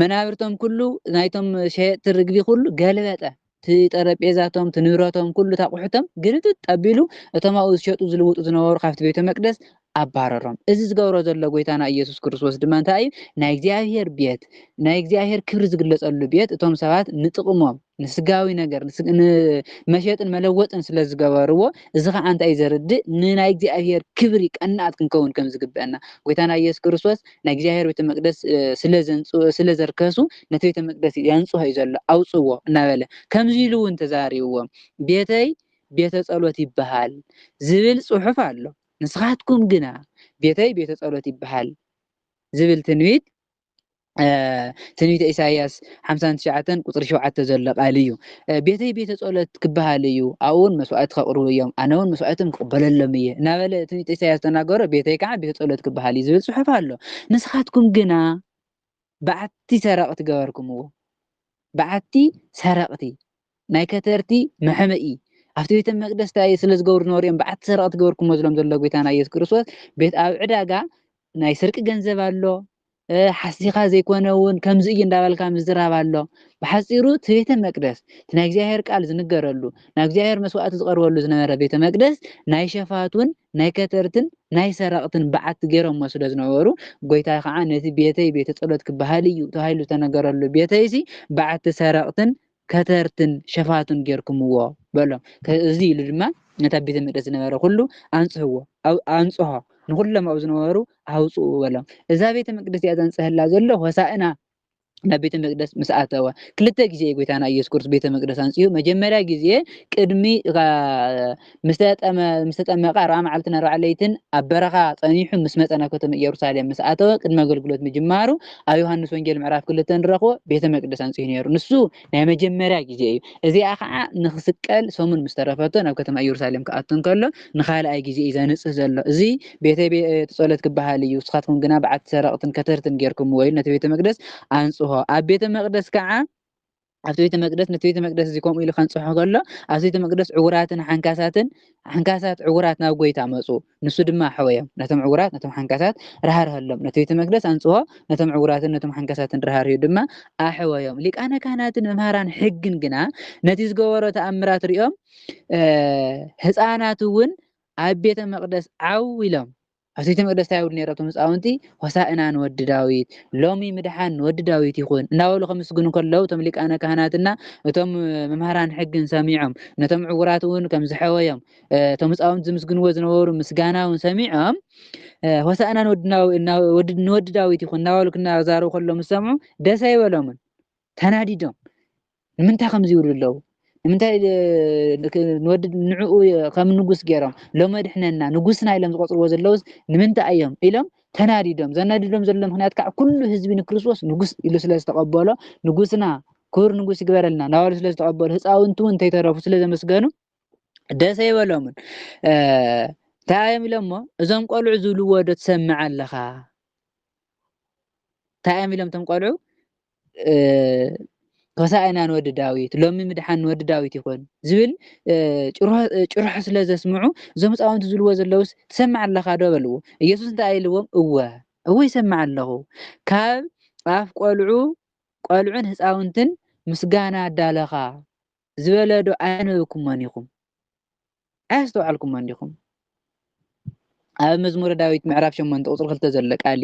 መናብርቶም ኩሉ ናይቶም ሸየጥቲ ርግቢ ኩሉ ገልበጠ እቲ ጠረጴዛቶም እቲ ንብረቶም ኩሉ ታቁሕቶም ግንጥጥ ኣቢሉ እቶም ኣብኡ ዝሸጡ ዝልውጡ ዝነበሩ ካብቲ ቤተ መቅደስ ኣባረሮም እዚ ዝገብሮ ዘሎ ጎይታና ኢየሱስ ክርስቶስ ድማ እንታይ እዩ ናይ እግዚአብሔር ቤት ናይ እግዚአብሔር ክብሪ ዝግለጸሉ ቤት እቶም ሰባት ንጥቅሞም ንስጋዊ ነገር ንመሸጥን መለወጥን ስለ ዝገበርዎ እዚ ከዓ እንታይ ዘርድእ ንናይ እግዚአብሔር ክብሪ ቀናት ክንከውን ከም ዝግበአና ጎይታና ኢየሱስ ክርስቶስ ናይ እግዚአብሔር ቤተ መቅደስ ስለ ዘርከሱ ነቲ ቤተ መቅደስ ያንጽሆ እዩ ዘሎ ኣውጽዎ እናበለ ከምዚ ኢሉ እውን ተዛሪብዎም ቤተይ ቤተ ጸሎት ይበሃል ዝብል ጽሑፍ ኣሎ ንስኻትኩም ግና ቤተይ ቤተ ጸሎት ይበሃል ዝብል ትንቢት ትንቢት ኢሳይያስ 59 ቁጥሪ 7 ዘሎ ቃል እዩ ቤተይ ቤተ ጸሎት ክበሃል እዩ ኣብኡን መስዋዕት ከቅርቡ እዮም ኣነውን መስዋዕትም ክቅበለሎም እየ እናበለ ትንቢት ኢሳይያስ ተናገረ ቤተይ ከዓ ቤተ ጸሎት ክበሃል እዩ ዝብል ጽሑፍ ኣሎ ንስኻትኩም ግና በዓቲ ሰረቕቲ ገበርኩምዎ በዓቲ ሰረቕቲ ናይ ከተርቲ መሕመኢ ኣብቲ ቤተ መቅደስ ስለ ዝገብሩ ነበሩ በዓቲ ሰረቕቲ ገበርኩምዎ ዝሎም ዘሎ ጎይታና ኢየሱስ ክርስቶስ ቤት ኣብ ዕዳጋ ናይ ስርቂ ገንዘብ ኣሎ ሓሲኻ ዘይኮነውን ከምዚ እዩ እንዳበልካ ምዝራብ ኣሎ ብሓፂሩ እቲ ቤተ መቅደስ እቲ ናይ እግዚኣብሔር ቃል ዝንገረሉ ናይ እግዚኣብሔር መስዋዕቲ ዝቐርበሉ ዝነበረ ቤተ መቅደስ ናይ ሸፋቱን ናይ ከተርትን ናይ ሰረቕትን በዓቲ ገይሮሞ ስለ ዝነበሩ ጎይታ ከዓ ነቲ ቤተይ ቤተ ጸሎት ክበሃል እዩ ተባሂሉ ዝተነገረሉ ቤተይሲ በዓቲ ሰረቕትን ከተርትን ሸፋቱን ጌርኩምዎ በሎም እዚ ኢሉ ድማ ነታ ቤተ መቅደስ ዝነበረ ኩሉ ኣንጽሕዎ ኣንጽሖ ንኩሎም ኣብኡ ዝነበሩ ኣውፅኡ በሎም እዛ ቤተ መቅደስ እያ ዘንጽሕላ ዘሎ ሆሳእና ናብ ቤተ መቅደስ ምስ ኣተወ ክልተ ግዜ ጎይታና ኢየሱስ ክርስቶስ ቤተ መቅደስ ኣንጽዩ መጀመርያ ግዜ ቅድሚ ምስ ተጠመቀ 40 መዓልትን 40 ለይትን ኣብ በረኻ ጸኒሑ ምስ መጸ ናብ ከተማ ኢየሩሳሌም ምስ ኣተወ ቅድሚ ኣገልግሎት ምጅማሩ ኣብ ዮሃንስ ወንጌል ምዕራፍ 2 ንረኽቦ ቤተ መቅደስ ኣንጽዩ ነይሩ ንሱ ናይ መጀመርያ ግዜ እዩ እዚኣ ከዓ ንኽስቀል ሰሙን ምስ ተረፈቶ ናብ ከተማ ኢየሩሳሌም ክኣቱ እንከሎ ንኻልኣይ ግዜ እዩ ዘንጽህ ዘሎ እዚ ቤተ ጸሎት ክበሃል እዩ ንስኻትኩም ግና በዓቲ ሰረቕትን ከተርትን ጌርኩምዎ ኢሉ ነቲ ቤተ መቅደስ ኣንጽሖ ኣብ ቤተ መቅደስ ከዓ ኣብቲ ቤተ መቅደስ ነቲ ቤተ መቅደስ እዚ ከምኡ ኢሉ ከንጽሖ ከሎ ኣብቲ ቤተ መቅደስ ዕውራትን ሓንካሳት ዕውራት ናብ ጎይታ መፁ ንሱ ድማ ኣሕወዮም ነቶም ዕውራት ነቶም ሓንካሳት ረሃርሃሎም ነቲ ቤተ መቅደስ ኣንጽሖ ነቶም ዕውራትን ነቶም ሓንካሳትን ረሃርዩ ድማ ኣሕወዮም ሊቃነ ካህናትን መምሃራን ሕግን ግና ነቲ ዝገበሮ ተኣምራት ሪኦም ህፃናት እውን ኣብ ቤተ መቅደስ ዓው ኢሎም ኣብቲ ቤተ መቅደስ እንታይ ይብሉ ነይሮም ህፃውንቲ ሆሳእና ንወዲ ዳዊት ሎሚ ምድሓን ንወዲ ዳዊት ይኹን እናበሉ ከምስግኑ ከለው እቶም ሊቃነ ካህናትና እቶም መምሃራን ሕግን ሰሚዖም ነቶም ዕውራት እውን ከም ዝሐወዮም እቶም ህፃውንቲ ዝምስግንዎ ዝነበሩ ምስጋና እውን ሰሚዖም ሆሳእና ንወዲ ዳዊት ይኹን እናበሉ ክናዛረቡ ከለው ምስ ሰምዑ ደስ ኣይበሎምን ተናዲዶም ንምንታይ ከምዚ ይብሉ ኣለዉ ንምንታይ ንዕኡ ከም ንጉስ ገይሮም ለመድሕነና ንጉስና ኢሎም ዝቆፅርዎ ዘለውስ ንምንታይ እዮም ኢሎም ተናዲዶም ዘናዲዶም ዘሎ ምክንያት ከዓ ኩሉ ህዝቢ ንክርስቶስ ንጉስ ኢሉ ስለ ዝተቐበሎ ንጉስና ክቡር ንጉስ ይግበረልና ናበሉ ስለ ዝተቐበሉ ህፃውንቲ እውን እንተይተረፉ ስለ ዘመስገኑ ደስ ኣይበሎምን እንታይ እዮም ኢሎሞ እዞም ቆልዑ ዝብልዎ ዶ ትሰምዕ ኣለኻ እንታይ እዮም ኢሎም እቶም ቆልዑ ሆሳእና ንወዲ ዳዊት ሎሚ ምድሓን ንወዲ ዳዊት ይኹን ዝብል ጭርሖ ስለ ዘስምዑ እዞም ህፃውንቲ ዝብልዎ ዘለውስ ትሰምዕ ኣለኻ ዶ በልዎ ኢየሱስ እንታይ ኢልዎም እወ ይሰምዕ ኣለኹ ካብ ኣፍ ቆልዑን ህፃውንትን ምስጋና ኣዳለኻ ዝበለ ዶ ኣያነበብኩሞን ኢኹም ኣያስተውዓልኩሞን ኢኹም ኣብ መዝሙረ ዳዊት ምዕራፍ 8 ቁጽሪ 2 ዘሎ ቃል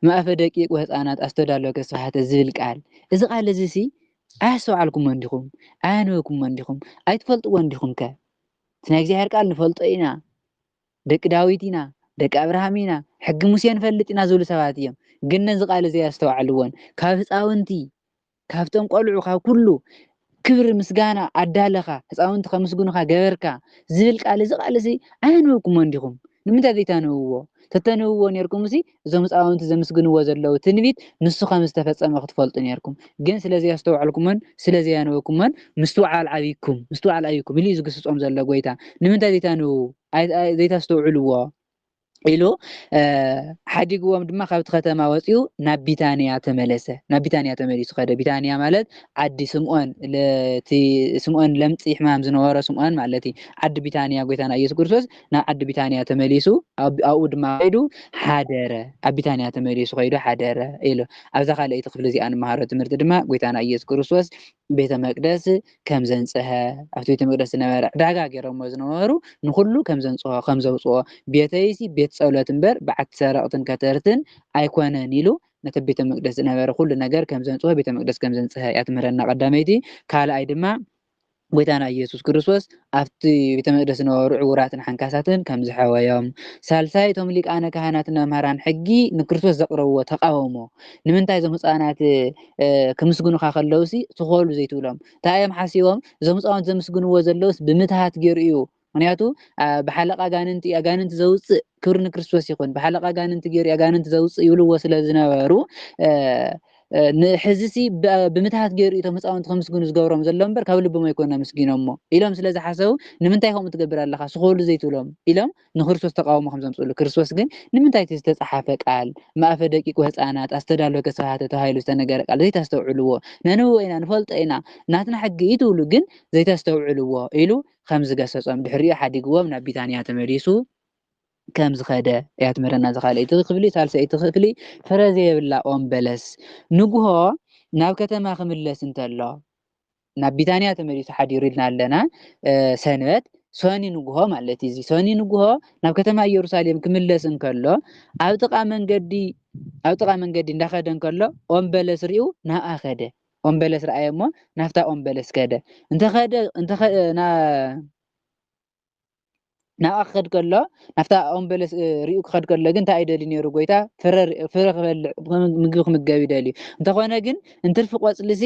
ማእፈ ደቂቅ ወህፃናት ኣስተዳለወ ከስፋሕተ ዝብል ቃል እዚ ቃል እዚ ሲ ኣያስተውዓልኩሞን ዲኹም ኣያነበብኩሞን ዲኹም ኣይትፈልጥዎን ዲኹም ከ ናይ እግዚኣብሔር ቃል ንፈልጦ ኢና ደቂ ዳዊት ኢና ደቂ ኣብርሃም ኢና ሕጊ ሙሴ ንፈልጥ ኢና ዝብሉ ሰባት እዮም ግን ነዚ ቃል እዚ ኣያስተውዓልዎን ካብ ህፃውንቲ ካብቶም ቆልዑ ካብ ኩሉ ክብሪ ምስጋና ኣዳለኻ ህፃውንቲ ከምስግኑኻ ገበርካ ዝብል ቃል እዚ ቃል እዚ ኣያነበብኩሞን ዲኹም ንምንታይ ዘይተነብብዎ ተተነብብዎ ነርኩም እዚ እዞም ህፃውንቲ ዘመስግንዎ ዘለው ትንቢት ንሱ ከም ዝተፈፀመ ክትፈልጡ ነርኩም ግን ስለዚ ኣስተውዓልኩሞን ስለዚ ያነበብኩሞን ምስትውዓል ዓብይኩም ኢሉ እዩ ዝግስፆም ዘሎ ጎይታ ንምንታይ ዘይተነብቡ ዘይተስተውዕልዎ ኢሉ ሓዲግዎም ድማ ካብቲ ከተማ ወፂኡ ናብ ቢታንያ ተመለሰ ናብ ቢታንያ ተመሊሱ ከደ ቢታንያ ማለት ዓዲ ስምዖን ስምዖን ለምፂ ሕማም ዝነበረ ስምዖን ማለት እዩ ዓዲ ቢታንያ ጎይታና ኢየሱስ ክርስቶስ ናብ ዓዲ ቢታንያ ተመሊሱ ኣብኡ ድማ ኸይዱ ሓደረ ኣብ ቢታንያ ተመሊሱ ኸይዱ ሓደረ ኢሉ ኣብዛ ካልአይቲ ክፍሊ እዚኣ ንመሃሮ ትምህርቲ ድማ ጎይታና ኢየሱስ ክርስቶስ ቤተ መቅደስ ከም ዘንጽሐ ኣብቲ ቤተ መቅደስ ዝነበረ ዕዳጋ ገይሮሞ ዝነበሩ ንኩሉ ከም ዘንጽሖ ከም ዘውፅኦ ቤተይሲ ቤት ጸሎት እምበር በዓቲ ሰረቕትን ከተርትን ኣይኮነን ኢሉ ነቲ ቤተ መቅደስ ዝነበረ ኩሉ ነገር ከም ዘንጽሖ ቤተ መቅደስ ከም ዘንጽሐ ያትምህረና ቀዳመይቲ ካልኣይ ድማ ጎይታና ኢየሱስ ክርስቶስ ኣብቲ ቤተ መቅደስ ዝነበሩ ዕውራትን ሓንካሳትን ከም ዝሐወዮም ሳልሳይ እቶም ሊቃነ ካህናትን መምሃራን ሕጊ ንክርስቶስ ዘቕረብዎ ተቃወሞ ንምንታይ እዞም ህፃናት ክምስግኑካ ከለውሲ ትኸሉ ዘይትብሎም እንታይ እዮም ሓሲቦም እዞም ህፃውንቲ ዘምስግንዎ ዘለውስ ብምትሃት ገይሩ እዩ ምክንያቱ ብሓለቃ ኣጋንንቲ ዘውፅእ ክብሪ ንክርስቶስ ይኹን ብሓለቃ ኣጋንንቲ ገይሩ ኣጋንንቲ ዘውፅእ ይብልዎ ስለ ዝነበሩ ንሕዝሲ ብምትሃት ገይሩ እቶም ህፃውንቲ ከምስግኑ ዝገብሮም ዘሎ እምበር ካብ ልቦም ኣይኮነ መስጊኖሞ ኢሎም ስለ ዝሓሰቡ ንምንታይ ከምኡ ትገብር ኣለካ ስኸሉ ዘይትብሎም ኢሎም ንክርስቶስ ተቃውሞ ከም ዘምፅሉ ክርስቶስ ግን ንምንታይ እቲ ዝተፃሓፈ ቃል ማእፈ ደቂቅ ህፃናት ኣስተዳለወ ከስፋሕተ ተባሂሉ ዝተነገረ ቃል ዘይተስተውዕልዎ ነንብቦ ኢና ንፈልጦ ኢና ናትና ሕጊ እዩ ትብሉ ግን ዘይተስተውዕልዎ ኢሉ ከም ዝገሰፆም ድሕሪኡ ሓዲግዎም ናብ ቢታንያ ተመሊሱ كم زخده يا تمرنا زخالي تخفلي ثالثه تخفلي فرزي يبلا ኦም بلس نغو ናብ ከተማ ክምለስ እንተሎ ናብ ቢታንያ ተመሪሱ ሓዲሩ ኢልና ኣለና ሰንበት ሶኒ ንጉሆ ማለት እዚ ሶኒ ንጉሆ ናብ ከተማ ኢየሩሳሌም ክምለስ እንከሎ ኣብ ጥቃ መንገዲ እንዳኸደ እንከሎ ኦም በለስ ሪኡ ናብ ኣኸደ ኦም በለስ ረኣየሞ ናፍታ ኦም በለስ ከደ ናብ ኣኸድ ከሎ ናፍታ ኦም በለስ ሪኡ ክኸድ ከሎ ግን እንታይ ይደሊ ነይሩ ጎይታ ፍረ ክበልዕ ምግቢ ክምገብ ይደሊ እንተኾነ ግን እንትርፊ ቆፅልሲ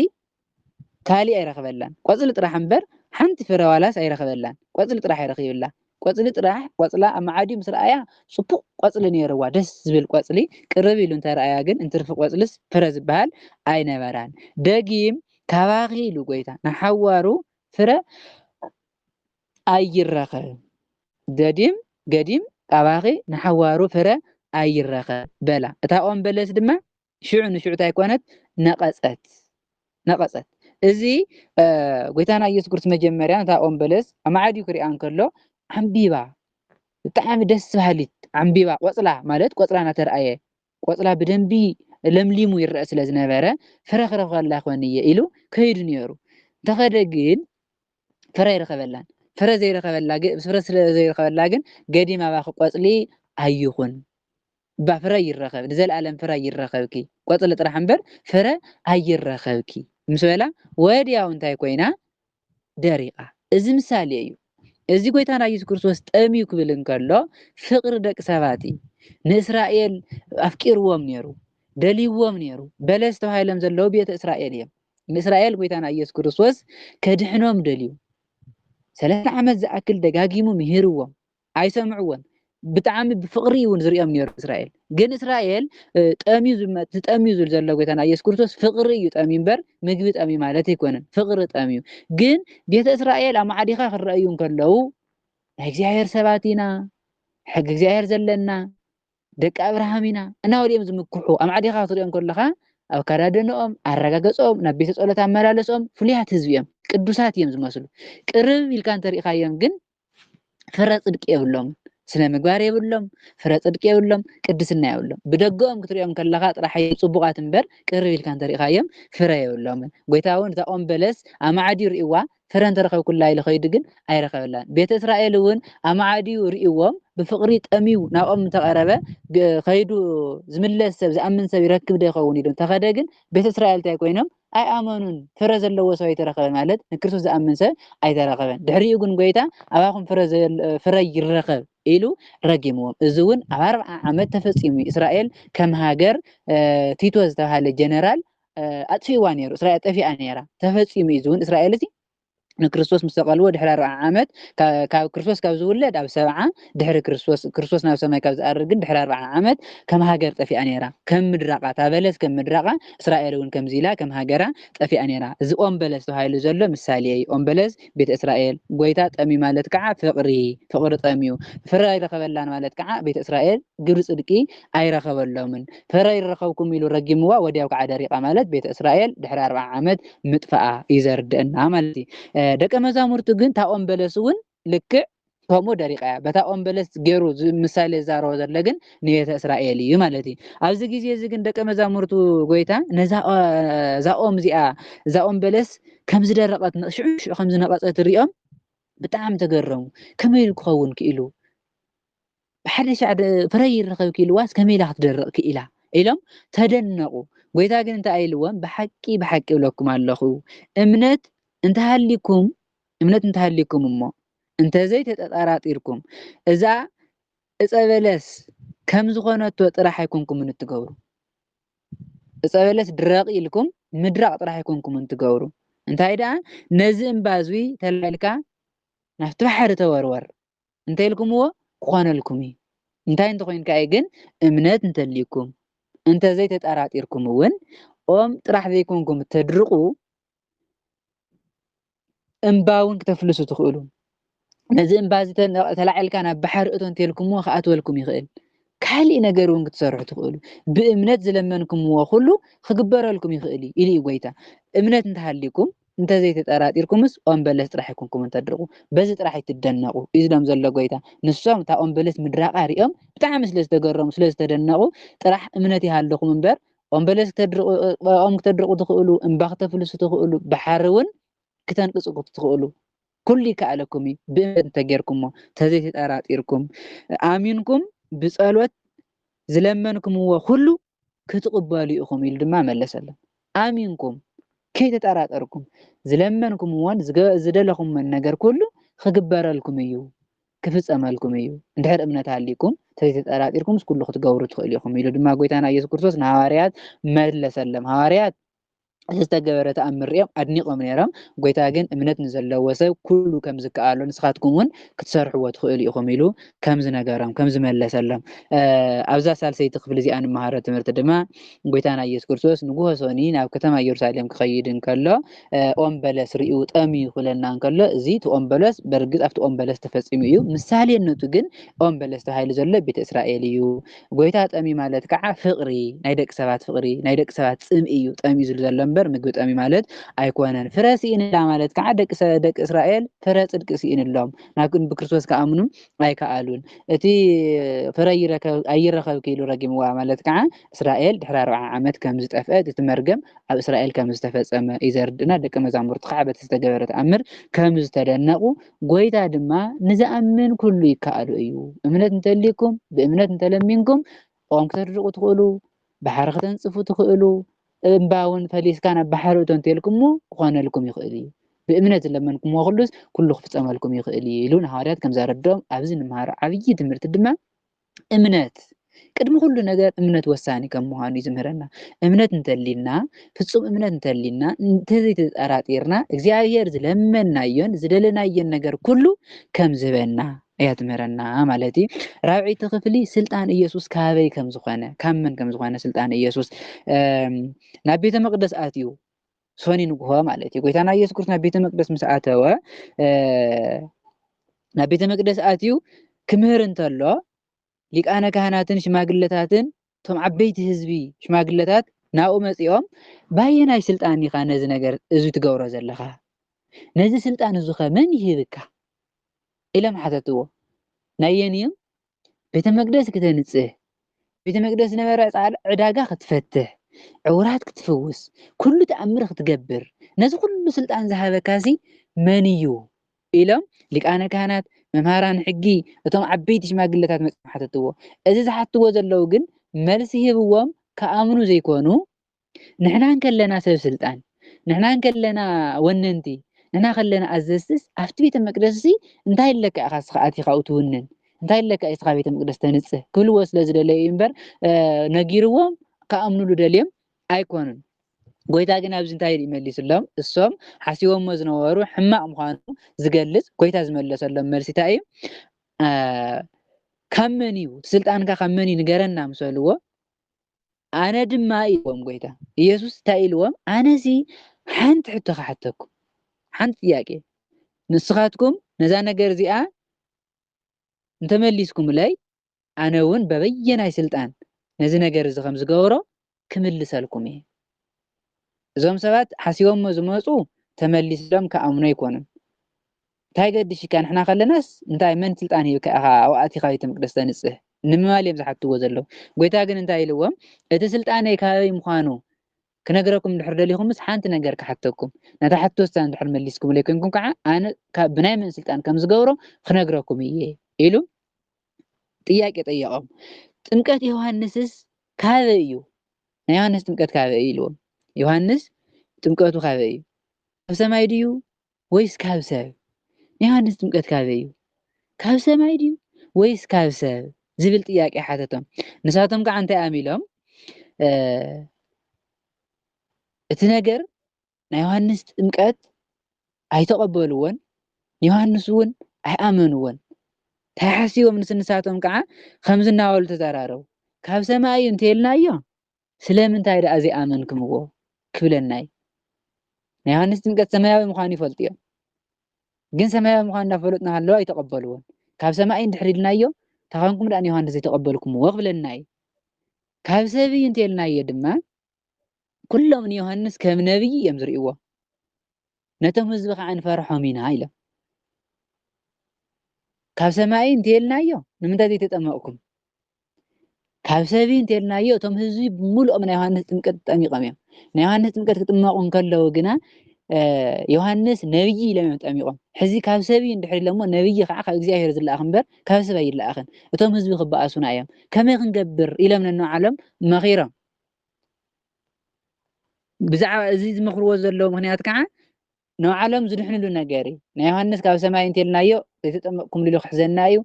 ካሊእ ኣይረኽበላን ቆፅሊ ጥራሕ እምበር ሓንቲ ፍረ ዋላስ ኣይረኽበላን ቆፅሊ ጥራሕ ይረኽብላ ቆፅሊ ጥራሕ ቆፅላ ኣብ መዓዲኡ ምስ ረኣያ ፅቡቅ ቆፅሊ ነይርዋ ደስ ዝብል ቆፅሊ ቅርብ ኢሉ እንተረኣያ ግን እንትርፊ ቆፅልስ ፍረ ዝበሃል ኣይነበራን ደጊም ካባኺ ኢሉ ጎይታ ንሓዋሩ ፍረ ኣይረኸብ ገዲም ካባኺ ንሓዋሩ ፍረ ኣይረኸብ በላ እታ ኦም በለስ ድማ ሽዑ ንሽዑ እንታይ ኮነት ነቐፀት እዚ ጎይታና ኢየሱስ ክርስቶስ መጀመርያ እታ ኦም በለስ ኣብ መዓዲኡ ክሪኣ እንከሎ ዓምቢባ ብጣዕሚ ደስ በሃሊት ዓምቢባ ቆፅላ ማለት ቆፅላ እናተረኣየ ቆፅላ ብደንቢ ለምሊሙ ይረአ ስለ ዝነበረ ፍረ ክረኽብ ከላ ኮንየ ኢሉ ከይዱ ነይሩ እንተኸደ ግን ፍረ ይረኸበላን ፍረ ዘይረኸበላ ግን ገዲም ኣባኺ ቆፅሊ ኣይኹን ፍረ ይረኸብ ንዘለኣለም ፍረ ይረኸብኪ ቆፅሊ ጥራሕ እምበር ፍረ ኣይረኸብኪ ምስ በላ ወዲያው እንታይ ኮይና ደሪቓ እዚ ምሳሌ እዩ እዚ ጎይታና ኢየሱስ ክርስቶስ ጠሚዩ ክብል እንከሎ ፍቅሪ ደቂ ሰባት ንእስራኤል ኣፍቂርዎም ነይሩ ደልይዎም ነይሩ በለስ ተባሂሎም ዘለው ቤተ እስራኤል እዮም ንእስራኤል ጎይታና ኢየሱስ ክርስቶስ ከድሕኖም ደልዩ 3 ዓመት ዝኣክል ደጋጊሙ ምሂርዎም ኣይሰምዕዎን ብጣዕሚ ብፍቅሪ እውን ዝርኦም ነይሩ እስራኤል ግን እስራኤል ጠሚዩ ዝብል ዘሎ ጎይታና ኢየሱስ ክርስቶስ ፍቅሪ እዩ ጠሚዩ እምበር ምግቢ ጠሚዩ ማለት ኣይኮነን ፍቅሪ ጠሚዩ ግን ቤተ እስራኤል ኣብ ማዕዲኻ ክረአዩ እንከለው ናይ እግዚኣብሔር ሰባት ኢና ሕጊ እግዚኣብሔር ዘለና ደቂ ኣብርሃም ኢና እናበሎም ዝምክሑ ኣብ ማዕዲኻ ክትሪኦም ከለካ ኣብ ካዳድንኦም ኣረጋገፆም ናብ ቤተ ፀሎት ኣመላለሶም ፍሉያት ህዝቢ እዮም ቅዱሳት እዮም ዝመስሉ ቅርብ ኢልካ እንተሪእካዮም ግን ፍረ ፅድቂ የብሎም ስነ ምግባር የብሎም ፍረ ፅድቂ የብሎም ቅድስና የብሎም ብደገኦም ክትሪኦም ከለካ ጥራይ ፅቡቃት እምበር ቅርብ ኢልካ እንተሪእካዮም ፍረ የብሎም ጎይታ እውን እታ ኦም በለስ ኣብ ማዕዲኡ ሪእዋ ፍረ እንተረኸብ ኩላ ኢሉ ከይዱ ግን ኣይረኸበላን ቤተ እስራኤል እውን ኣብ ማዕዲኡ ሪእዎም ብፍቅሪ ጠሚዩ ናብኦም እንተቐረበ ከይዱ ዝምለስ ሰብ ዝኣምን ሰብ ይረክብ ዶ ይኸውን ኢሉ እንተኸደ ግን ቤተ እስራኤል እንታይ ኮይኖም ኣይኣመኑን ፍረ ዘለዎ ሰብ ኣይተረኸበ ማለት ንክርስቶስ ዝኣምን ሰብ ኣይተረኸበን ድሕሪኡ ግን ጎይታ ኣባኹም ፍረ ይረኸብ ኢሉ ረጊምዎም እዚ እውን ኣብ 40 ዓመት ተፈፂሙ እስራኤል ከም ሃገር ቲቶ ዝተባሃለ ጀነራል ኣጥፊዋ ነይሩ እስራኤል ጠፊኣ ነይራ ተፈፂሙ እዚ እውን እስራኤል እዚ ንክርስቶስ ምስ ተቐልዎ ድሕሪ 40 ዓመት ካብ ክርስቶስ ካብ ዝውለድ ኣብ 70 ድሕሪ ክርስቶስ ናብ ሰማይ ካብ ዝኣርግ ግን ድሕሪ 40 ዓመት ከም ሃገር ጠፊኣ ነይራ ከም ምድራቃ ታበለስ ከም ምድራቃ እስራኤል እውን ከምዚ ኢላ ከም ሃገራ ጠፊኣ ነይራ እዚ ኦም በለስ ተባሂሉ ዘሎ ምሳሌ እዩ ኦም በለስ ቤተ እስራኤል ጎይታ ጠሚዩ ማለት ከዓ ፍቅሪ ጠሚዩ ፍረ ኣይረኸበላን ማለት ከዓ ቤተ እስራኤል ግብሪ ፅድቂ ኣይረኸበሎምን ፍረ ይረኸብኩም ኢሉ ረጊምዋ ወዲያው ከዓ ደሪቃ ማለት ቤተ እስራኤል ድሕሪ 40 ዓመት ምጥፋኣ ይዘርድአና ማለት እዩ ደቀ መዛሙርቱ ግን ታ ኦም በለስ እውን ልክዕ ከምኡ ደሪቃ እያ በታ ኦም በለስ ገይሩ ምሳሌ ዝዛረቦ ዘሎ ግን ንቤተ እስራኤል እዩ ማለት እዩ ኣብዚ ግዜ እዚ ግን ደቀ መዛሙርቱ ጎይታ ነዛ ኦም እዚኣ እዛ ኦም በለስ ከም ዝደረቀት ሽዑ ከም ዝነቐፀት ሪኦም ብጣዕሚ ተገረሙ ከመይ ክኸውን ክኢሉ ብሓደ ሻዕ ፍረ ይረኸብ ክኢልዋስ ከመይ ኢላ ክትደርቕ ክኢላ ኢሎም ተደነቁ ጎይታ ግን እንታይ ኢልዎም ብሓቂ ብለኩም ኣለኹ እምነት እንተሃሊኩም እሞ እንተዘይ ተጠራጢርኩም እዛ ዕፀ በለስ ከም ዝኾነቶ ጥራሕ ኣይኮንኩም እንትገብሩ ዕፀ በለስ ድረቕ ኢልኩም ምድራቕ ጥራሕ ኣይኮንኩም እንትገብሩ እንታይ ደኣ ነዚ እምባዚ ተላልካ ናብቲ ባሕሪ ተወርወር እንታይ ኢልኩምዎ ክኾነልኩም እዩ እንታይ እንተኮይንካ ግን እምነት እንተልይኩም እንተዘይ ተጠራጢርኩም እውን ኦም ጥራሕ ዘይኮንኩም ተድርቁ እምባውን ክተፍልሱ ትኽእሉ ነዚ እምባዚ ተላዕልካ ናብ ባሕሪ እቶ እንተልኩምዎ ክኣትወልኩም ይኽእል ካሊእ ነገር እውን ክትሰርሑ ትኽእሉ ብእምነት ዝለመንኩምዎ ኩሉ ክግበረልኩም ይኽእል ኢሉ ጎይታ እምነት እንተሃሊኩም انت زي تጠራጢርኩምስ ኦምበለስ ጥራሕ ይኩንኩም እንተድርቁ በዚ ጥራሕ ይትደነቁ ኢዝሎም ዘሎ ጎይታ ንሶም ታ ኦምበለስ ምድራቃ ሪኦም ብጣዕሚ ስለዝተገረሙ ስለዝተደነቁ ጥራሕ እምነት ይሃለኩም እምበር ኦምበለስ ተድርቁ ኦም ከተድርቁ ትኽእሉ እምባ ከተፍልሱ ትኽእሉ ባሕሪ እውን ክተንቅፁ ትኽእሉ ኩሉ ይከኣለኩም እዩ ብእምነት እንተጌርኩሞ ተዘይ ተጠራጢርኩም ኣሚንኩም ብጸሎት ዝለመንኩምዎ ኩሉ ክትቅበሉ ኢኹም ኢሉ ድማ መለሰሎም ኣሚንኩም ከይተጠራጠርኩም ዝለመንኩም እዋን ዝደለኹም ነገር ኩሉ ክግበረልኩም እዩ ክፍፀመልኩም እዩ እንድሕር እምነት ሃሊኩም ተዘይተጠራጢርኩምስ ኩሉ ክትገብሩ ትኽእሉ ኢኹም ኢሉ ድማ ጎይታና ኢየሱስ ክርስቶስ ንሃዋርያት መለሰሎም ሃዋርያት ዝተገበረ ተኣምር ሪኦም ኣድኒቆም ነይሮም ጎይታ ግን እምነት ንዘለዎ ሰብ ኩሉ ከም ዝከኣሎ ንስኻትኩም እውን ክትሰርሕዎ ትኽእሉ ኢኹም ኢሉ ከም ዝነገሮም ከም ዝመለሰሎም ኣብዛ ሳልሰይቲ ክፍሊ እዚኣ ንመሃሮ ትምህርቲ ድማ ጎይታና ኢየሱስ ክርስቶስ ንጉሆ ሶኒ ናብ ከተማ ኢየሩሳሌም ክኸይድ እንከሎ ኦም በለስ ሪኡ ጠምዩ ክብለና እንከሎ እዚ እቲ ኦም በለስ በርግፅ ኣብቲ ኦም በለስ ተፈፂሙ እዩ ምሳሌነቱ ግን ኦም በለስ ተባሂሉ ዘሎ ቤተ እስራኤል እዩ ጎይታ ጠሚ ማለት ከዓ ፍቅሪ ናይ ደቂ ሰባት ፍቅሪ ናይ ደቂ ሰባት ፅምኢ እዩ ጠምዩ ዝሉ ዘሎ እምበር ምግቢ ጠሚ ማለት ኣይኮነን ፍረ ሲኢንላ ማለት ከዓ ደቂ እስራኤል ፍረ ፅድቂ ሲኢንሎም ናብ ብክርስቶስ ከኣምኑ ኣይከኣሉን እቲ ፍረ ኣይረኸብክ ኢሉ ረጊምዋ ማለት ከዓ እስራኤል ድሕሪ 40 ዓመት ከም ዝጠፍአት እቲ መርገም ኣብ እስራኤል ከም ዝተፈፀመ እዩ ዘርድእና ደቂ መዛሙርቱ ከዓ በቲ ዝተገበረ ተኣምር ከም ዝተደነቁ ጎይታ ድማ ንዝኣምን ኩሉ ይከኣሉ እዩ እምነት እንተልይኩም ብእምነት እንተለሚንኩም ኦም ከተድርቁ ትኽእሉ ባሕሪ ክተንፅፉ ትኽእሉ እምባውን ፈሊስካ ናብ ባሕሪ እቶ እንተልኩሞ ክኾነልኩም ይኽእል እዩ ብእምነት ለመንኩምዎ ኩሉስ ኩሉ ክፍፀመልኩም ይኽእል እዩ ኢሉ ንሃዋርያት ከም ዘረድኦም ኣብዚ ንመሃሮ ዓብይ ትምህርቲ ድማ እምነት ቅድሚ ኩሉ ነገር እምነት ወሳኒ ከም ምዃኑ እዩ ዝምህረና እምነት እንተሊና ፍፁም እምነት እንተሊና እንተዘይተጠራጢርና እግዚኣብሔር ዝለመናዮን ዝደለናዮን ነገር ኩሉ ከም ዝህበና እያ ትምህረና ማለት እዩ ራብዒቲ ክፍሊ ስልጣን ኢየሱስ ካበይ ከም ዝኾነ ካብ መን ከም ዝኾነ ስልጣን ኢየሱስ ናብ ቤተ መቅደስ ኣትዩ ሶኒ ንጉሆ ማለት እዩ ጎይታና ኢየሱስ ክርስቶስ ናብ ቤተ መቅደስ ምስ ኣተወ ናብ ቤተ መቅደስ ኣትዩ ክምህር እንተሎ ሊቃነ ካህናትን ሽማግለታትን ቶም ዓበይቲ ህዝቢ ሽማግለታት ናብኡ መፂኦም ባየናይ ስልጣን ኢኻ ነዚ ነገር እዚ ትገብሮ ዘለኻ ነዚ ስልጣን እዚ ኸ መን ይህብካ ኢሎም ሓተትዎ ናየንዩ ቤተ መቅደስ ክተንፅህ ቤተ መቅደስ ነበረ ዕዳጋ ክትፈትሕ ዕውራት ክትፍውስ ኩሉ ተኣምር ክትገብር ነዚ ኩሉ ስልጣን ዝሃበካሲ መን እዩ ኢሎም ሊቃነ ካህናት መምሃራን ሕጊ እቶም ዓበይቲ ሽማግለታት መፅኦም ሓተትዎ እዚ ዝሓትዎ ዘለው ግን መልሲ ሂብዎም ከኣምኑ ዘይኮኑ ንሕና ከለና ሰብ ስልጣን ንሕና ከለና ወነንቲ ንሕና ከለና ኣዘዝትስ ኣብቲ ቤተ መቅደስ እንታይ ለካ ኢኻ ኣቲኻ እትውንን እንታይ ለካ ኢኻ ቤተ መቅደስ ተንፅህ ክብልዎ ስለዝደለዩ እምበር ነጊርዎም ከኣምኑሉ ደልዮም ኣይኮኑን ጎይታ ግን ኣብዚ እንታይ ይመልስሎም እሶም ሓሲቦሞ ዝነበሩ ሕማቅ ምዃኑ ዝገልጽ ጎይታ ዝመለሰሎም መልሲ እንታይ እዩ ካብ መን እዩ ስልጣንካ ካብ መን እዩ ንገረና ምሰልዎ ኣነ ድማ ኢሎም ጎይታ ኢየሱስ እንታይ ኢልዎም ኣነሲ ሓንቲ ሕቶ ክሓተኩም ሓንቲ ጥያቄ ንስኻትኩም ነዛ ነገር እዚኣ እንተመሊስኩምለይ ኣነ እውን በበየናይ ስልጣን ነዚ ነገር እዚ ከም ዝገብሮ ክምልሰልኩም እየ እዞም ሰባት ሓሲቦሞ ዝመፁ ተመሊስሎም ከኣምኑ ኣይኮኑን እንታይ ገዲሽካ ንሕና ከለናስ እንታይ መን ስልጣን ሂብካ ኢኻ ኣብኡ ኣቲኻ ቤተ መቅደስ ተንፅህ ንምባል እዮም ዝሓትዎ ዘለው ጎይታ ግን እንታይ ኢልዎም እቲ ስልጣነይ ካበይ ምዃኑ ክነግረኩም ድሕር ደሊኹምስ ሓንቲ ነገር ክሓተኩም ነታ ሓቶስታ እንድሕር መሊስኩም ለይኮንኩም ከዓ ኣነ ብናይ መን ስልጣን ከም ዝገብሮ ክነግረኩም እየ ኢሉ ጥያቄ ጠየቆም ጥምቀት ዮሃንስስ ካበይ እዩ ናይ ዮሃንስ ጥምቀት ካበይ እዩ ኢልዎም ዮሃንስ ጥምቀቱ ካበይ እዩ ካብ ሰማይ ድዩ ወይስ ካብ ሰብ ዮሃንስ ጥምቀት ካበይ እዩ ካብ ሰማይ ድዩ ወይስ ካብ ሰብ ዝብል ጥያቄ ሓተቶም ንሳቶም ከዓ እንታይ ኣሚሎም እቲ ነገር ናይ ዮሃንስ ጥምቀት ኣይተቐበልዎን ዮሃንስ እውን ኣይኣመንዎን እንታይ ሓሲቦም ንስንሳቶም ከዓ ከምዚ እናበሉ ተዘራረቡ ካብ ሰማይ እዩ እንተይልናዮ ስለምንታይ ደኣ ዘይኣመንክምዎ ክብለናይ ናይ ዮሃንስ ጥምቀት ሰማያዊ ምዃኑ ይፈልጡ እዮም ግን ሰማያዊ ምዃኑ እንዳፈለጡ እናሃለዉ ኣይተቐበልዎን ካብ ሰማይ እንድሕር ኢልናዮ ታኻንኩም ደኣ ዮሃንስ ዘይተቐበልኩምዎ ክብለናይ ካብ ሰብ እዩ እንተይልናዮ ድማ ኩሎም ንዮሃንስ ከም ነቢይ እዮም ዝርእይዎ ነቶም ህዝቢ ከዓ ንፈርሖም ኢና ኢሎም ካብ ሰማይ እንተልናዮ ንምንታይ ዘይተጠመቕኩም ካብ ሰብ እንተልናዮ እቶም ህዝቢ ብሙሉኦም ናይ ዮሃንስ ጥምቀት ተጠሚቖም እዮም ናይ ዮሃንስ ጥምቀት ክጥመቑ ከለዉ ግና ዮሃንስ ነብይ ኢሎም እዮም ጠሚቖም ሕዚ ካብ ሰብ እንድሕር ኢሎሞ ነብይ ከዓ ካብ እግዚኣብሔር ዝለኣኽ እምበር ካብ ሰብ ኣይለኣኽን እቶም ህዝቢ ክበኣሱና እዮም ከመይ ክንገብር ኢሎም ነንባዕሎም መኺሮም ብዛዕባ እዚ ዝመኽርዎ ዘለዉ ምክንያት ከዓ ንባዕሎም ዝድሕንሉ ነገር እዩ ናይ ዮሃንስ ካብ ሰማይ እንተልናዮ ዘይተጠመቕኩም ኢሉ ክሕዘና እዩ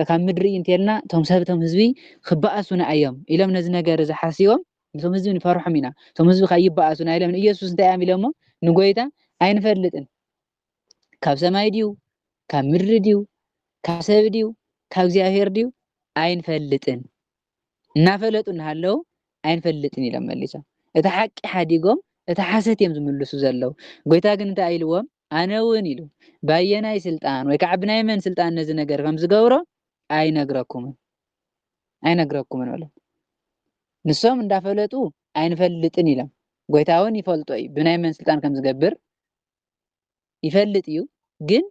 ካብ ምድሪ እንተልና እቶም ሰብቶም ህዝቢ ክበኣሱና እዮም ኢሎም ነዚ ነገር እዚ ሓሲቦም እቶም ህዝቢ ንፈርሖም ኢና እቶም ህዝቢ ከይበኣሱና ኢሎም ንኢየሱስ እንታይ እዮም ኢሎሞ ንጎይታ ኣይንፈልጥን ካብ ሰማይ ድዩ ካብ ምድሪ ድዩ ካብ ሰብ ድዩ ካብ እግዚኣብሔር ድዩ ኣይንፈልጥን እናፈለጡ እናሃለዉ ኣይንፈልጥን ኢሎም መሊሶም እቲ ሓቂ ሓዲጎም እቲ ሓሰት እዮም ዝምልሱ ዘለዉ ጎይታ ግን እንታይ ኢልዎም ኣነ እውን ኢሉ ባየናይ ስልጣን ወይ ከዓ ብናይ መን ስልጣን ነዚ ነገር ከም ዝገብሮ ኣይነግረኩምን በሎም ንሶም እንዳፈለጡ ኣይንፈልጥን ኢሎም ጎይታ እውን ይፈልጦ እዩ ብናይ መን ስልጣን ከም ዝገብር ይፈልጥ እዩ ግን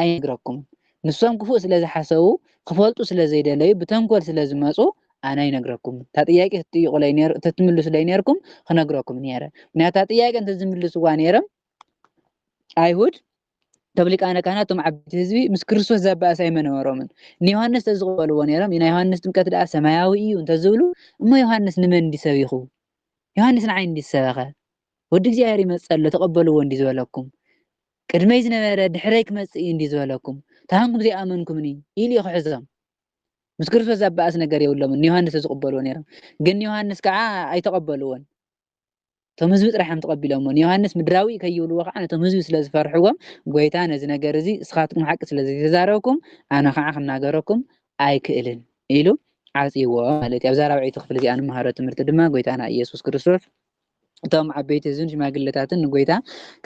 ኣይነግረኩምን ንሶም ክፉእ ስለ ዝሓሰቡ ክፈልጡ ስለ ዘይደለዩ ብተንኮል ስለ ዝመፁ ኣነ ኣይነግረኩምን እታ ጥያቄ ተትምልሱለይ ነርኩም ክነግረኩም ነይረ ምክንያቱ ጥያቄ እንተዝምልስዋ ነይሮም ኣይሁድ እቶም ሊቃነ ካህናት እቶም ዓበይቲ ህዝቢ ምስ ክርስቶስ ዘባእሳ ኣይመነበሮምን ንዮሃንስ ተዝቕበልዎ ነይሮም ናይ ዮሃንስ ጥምቀት ደኣ ሰማያዊ እዩ እንተዝብሉ እሞ ዮሃንስ ንመን እንዲሰቢኹ ዮሃንስ ንዓይ እንዲሰበኸ ወዲ እግዚኣብሔር ይመፅእ ኣሎ ተቐበልዎ እንዲ ዝበለኩም ቅድመይ ዝነበረ ድሕረይ ክመፅእ እዩ እንዲ ዝበለኩም ታሃንኩም ዘይኣመንኩምኒ ኢሉ ክሕዞም ምስ ክርስቶስ ዘባእስ ነገር የብሎምን ንዮሃንስ ተዝቕበልዎ ነይሮም ግን ዮሃንስ ከዓ ኣይተቐበልዎን እቶም ህዝቢ ጥራሕም ተቐቢሎሞ ንዮሃንስ ምድራዊ ከይብልዎ ከዓ ነቶም ህዝቢ ስለ ዝፈርሕዎም ጎይታ ነዚ ነገር እዚ እስኻትኩም ሓቂ ስለ ዘይተዛረብኩም ኣነ ከዓ ክናገረኩም ኣይክእልን ኢሉ ዓፂዎ ማለት እዩ ኣብዛ 4ይቲ ክፍሊ እዚኣ ንመሃሮ ትምህርቲ ድማ ጎይታና ኢየሱስ ክርስቶስ እቶም ዓበይቲ ህዝብን ሽማግለታትን ንጎይታ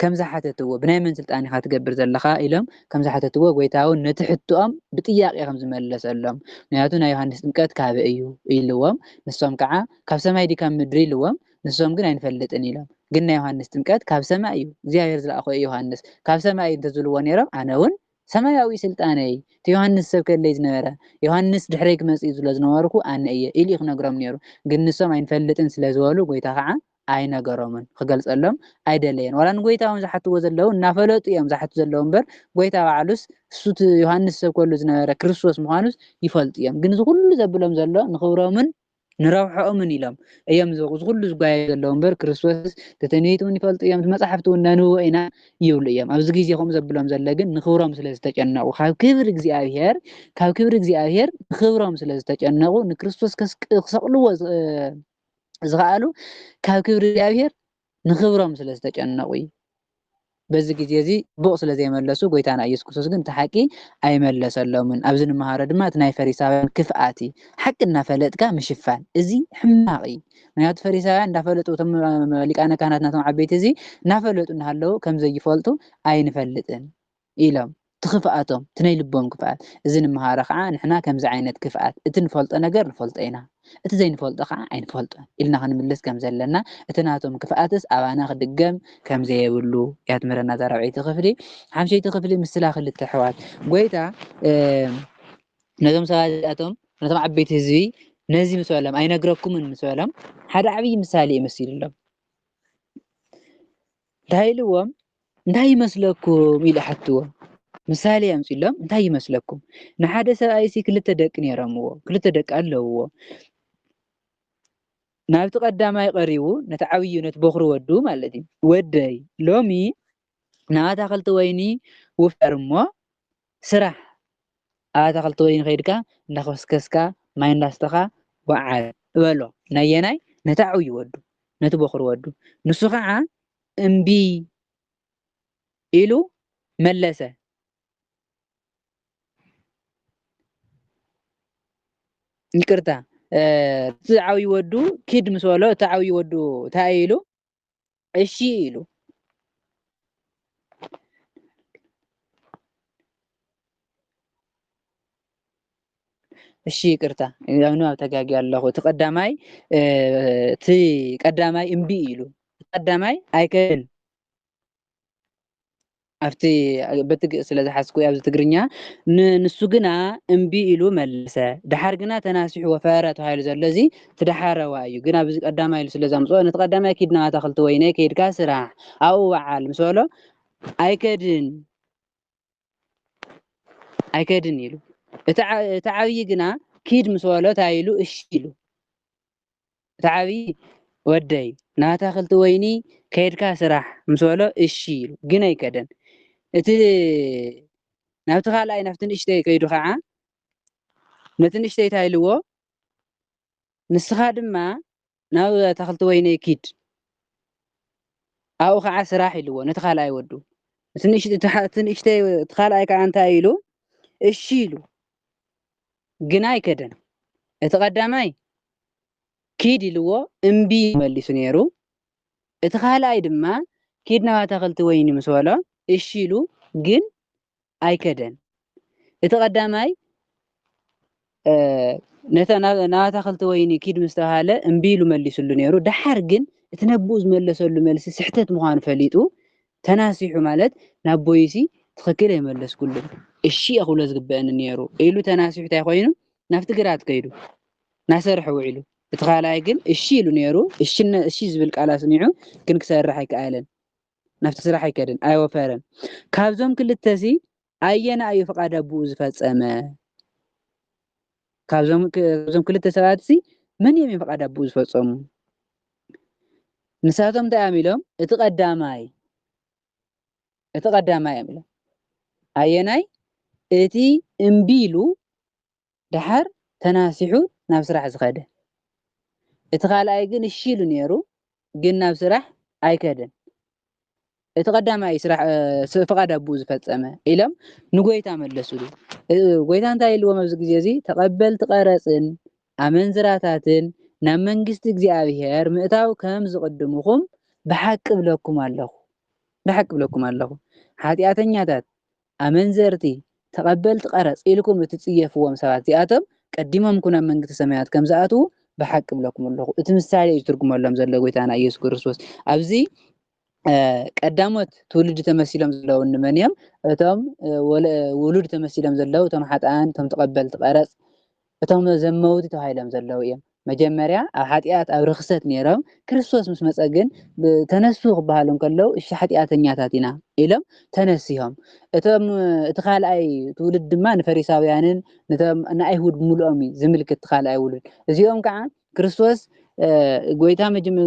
ከም ዝሓተትዎ ብናይ መን ስልጣን ኢኻ ትገብር ዘለካ ኢሎም ከም ዝሓተትዎ ጎይታ እውን ነቲ ሕቶኦም ብጥያቄ ከም ዝመለሰሎም ምክንያቱ ናይ ዮሃንስ ጥምቀት ካበይ እዩ ኢልዎም ንሶም ከዓ ካብ ሰማይ ዲ ካብ ምድሪ ኢልዎም ንሶም ግን ኣይንፈልጥን ኢሎም ግን ናይ ዮሃንስ ጥምቀት ካብ ሰማይ እዩ እግዚኣብሔር ዝለኣኾ ዮሃንስ ካብ ሰማይ እዩ እንተዝብልዎ ነይሮም ኣነ እውን ሰማያዊ ስልጣነይ እቲ ዮሃንስ ሰብ ከለይ ዝነበረ ዮሃንስ ድሕረይ ክመፅእ እዩ ዝነበርኩ ኣነ እየ ኢሉ ክነግሮም ነይሩ ግን ንሶም ኣይንፈልጥን ስለ ዝበሉ ጎይታ ከዓ ኣይነገሮምን ክገልፀሎም ኣይደለየን ዋላ ንጎይታ እውን ዝሓትዎ ዘለዉ እናፈለጡ እዮም ዝሓቱ ዘለዉ እምበር ጎይታ ባዕሉስ እሱ እቲ ዮሃንስ ሰብ ከሉ ዝነበረ ክርስቶስ ምዃኑስ ይፈልጡ እዮም ግን እዚ ኩሉ ዘብሎም ዘሎ ንክብሮምን ንረብሖኦምን ኢሎም እዮም እዚ ኩሉ ዝጓየዩ ዘለዉ እምበር ክርስቶስ ተተንቢት እውን ይፈልጡ እዮም መፅሓፍቲ እውን ነንብቦ ኢና ይብሉ እዮም ኣብዚ ግዜ ከምኡ ዘብሎም ዘሎ ግን ንክብሮም ስለ ዝተጨነቁ ካብ ክብሪ እግዚኣብሔር ንክብሮም ስለ ዝተጨነቁ ንክርስቶስ ክሰቕልዎ ዝኸኣሉ ካብ ክብሪ እግዚኣብሔር ንክብሮም ስለ ዝተጨነቁ እዩ በዚ ግዜ እዚ ቡቕ ስለ ዘይመለሱ ጎይታና ኢየሱስ ክርስቶስ ግን እቲ ሓቂ ኣይመለሰሎምን ኣብዚ ንመሃሮ ድማ እቲ ናይ ፈሪሳውያን ክፍኣት እዩ ሓቂ እናፈለጥካ ምሽፋን እዚ ሕማቕ እዩ ምክንያቱ ፈሪሳውያን እንዳፈለጡ እቶም ሊቃነ ካህናት ናቶም ዓበይቲ እዚ እናፈለጡ እናሃለዉ ከም ዘይፈልጡ ኣይንፈልጥን ኢሎም እቲ ክፍኣቶም እቲ ናይ ልቦም ክፍኣት እዚ ንመሃሮ ከዓ ንሕና ከምዚ ዓይነት ክፍኣት እቲ ንፈልጦ ነገር ንፈልጦ ኢና እቲ ዘይንፈልጦ ከዓ ኣይንፈልጦን ኢልና ክንምልስ ከም ዘለና እቲ ናቶም ክፍኣትስ ኣባና ክድገም ከም ዘየብሉ እያ ትምህረና እዛ 4ይቲ ክፍሊ 5ይቲ ክፍሊ ምስላ ክልተ ኣሕዋት ጎይታ ነዞም ሰባት እዚኣቶም ነቶም ዓበይቲ ህዝቢ ነዚ ምስ በሎም ኣይነግረኩምን ምስ በሎም ሓደ ዓብዪ ምሳሌ የመሲሉሎም እንታይ ኢልዎም እንታይ ይመስለኩም ኢሉ ሓትዎም ምሳሌ ኣምፂሎም እንታይ ይመስለኩም ንሓደ ሰብኣይሲ ክልተ ደቂ ነይሮምዎ ክልተ ደቂ ኣለውዎ ናብቲ ቀዳማይ ቀሪቡ ነቲ ዓብዩ ነቲ በኩሪ ወዱ ማለት እዩ ወደይ ሎሚ ናብ ኣታክልቲ ወይኒ ውፍር እሞ ስራሕ ኣብ ኣታክልቲ ወይኒ ከይድካ እንዳኮስከስካ ማይ እንዳስተኻ ወዓል በሎ ናየናይ ነቲ ዓብዩ ወዱ ነቲ በኩሪ ወዱ ንሱ ከዓ እምቢ ኢሉ መለሰ ይቅርታ እቲ ዓብይ ወዱ ኪድ ምስ በሎ እቲ ዓብይ ወዱ እንታይ ኢሉ እሺ ኢሉ እሺ ይቅርታ ያውኑ ኣብ ተጋጊ ኣለኹ እቲ ቀዳማይ እምቢ ኢሉ ቀዳማይ ኣይከድን أفتي بتج سلا زحسكو يا بتجرنيا نسوجنا إمبي إلو ملسة دحرجنا تناسح وفارة هاي الذي تدحر وايو جنا بزق قدام هاي سلا زمسو نتقدم أكيد نا تخلت وينه كيد كاسرة أو عالم سؤاله أيكدن يلو تعوي جنا كيد مسؤاله تايلو إشيلو تعوي ودي نا تخلت ويني كيد كاسرة مسؤاله إشيلو جنا يكدن إتي نابتخال أي نفتن إشتي كيدو خاعة نفتن إشتي تايلو نسخادم ما ناو تخلت ويني كيد أو خاعة سراح يلو نتخال أي ودو نفتن إشتي تخال أي كان تايلو إشيلو جنا يكدن إتقدمي كيد يلو إمبي مليس نيرو إتخال أي دما كيد نوا تخلت ويني مسؤاله إشيلو جن أي كدن إتقدمي نتا تخلت ويني كيد مستهالة إمبيلو مليسلو نيرو دحر جن تنبوز ملسلو ملس سحتت مخان فليتو تناسيحو مالت نابويسي تخكله يملس كله الشيء أقول لازم بأن نيرو إيلو تناسيح تاخوينو نفتقرات كيدو ناسرحو وعلو تخالاي جن الشيء لو نيرو الشيء زبلك على سميعو كنك سرحي كآلن نفت سرحي كدن أيوة فعلا كابزوم كل التسي أينا أي فقاد أبوز فاتسأما كابزوم كل التسواتسي من يمين فقاد أبوز فاتسأم نساتهم تعملهم اتقداماي يعملهم أيناي اتي امبيلو دحر تناسحو نفسرح زخده اتخالاي جن الشيلو نيرو جن نفسرح أي كدن اتقدم يسرح فقد أبوز فتسمه إلهم نقوي تعمل لسولو قويتان تايلو مبزق زيزي تقبل تقرصن أمن زراتاتن نمن جست እግዚአብሔር ምእታው ከም ዝقدمكم بحق بلكم الله ኃጢአተኛታት አመንዘርቲ ተቀበል ተቀረጽ ኢልኩም እትጽየፍዎም ሰባት ዚአቶም ቀዲሞም ኩና መንግስተ ሰማያት ከም ዝኣቱ بحق بلكم الله እቲ ምሳሌ ይትርጉመሎም ዘሎ ጎይታና ኢየሱስ ክርስቶስ ኣብዚ ቀዳሞት ትውልድ ተመሲሎም ዘለው እንመንዮም እቶም ውሉድ ተመሲሎም ዘለው እቶም ሓጣን እቶም ተቀበል ተቀረጽ እቶም ዘመውቲ ተባሂሎም ዘለው እዮም መጀመርያ ኣብ ኃጢአት ኣብ ርክሰት ነይሮም ክርስቶስ ምስ መጸግን ተነሱ ክበሃሎም ከለው እሺ ኃጢአተኛታት ኢና ኢሎም ተነሲሆም እቶም እቲ ካልኣይ ትውልድ ድማ ንፈሪሳውያንን ነቶም ንኣይሁድ ሙሉኦም ዝምልክት ካልኣይ ውሉድ እዚኦም ከዓ ክርስቶስ ጎይታ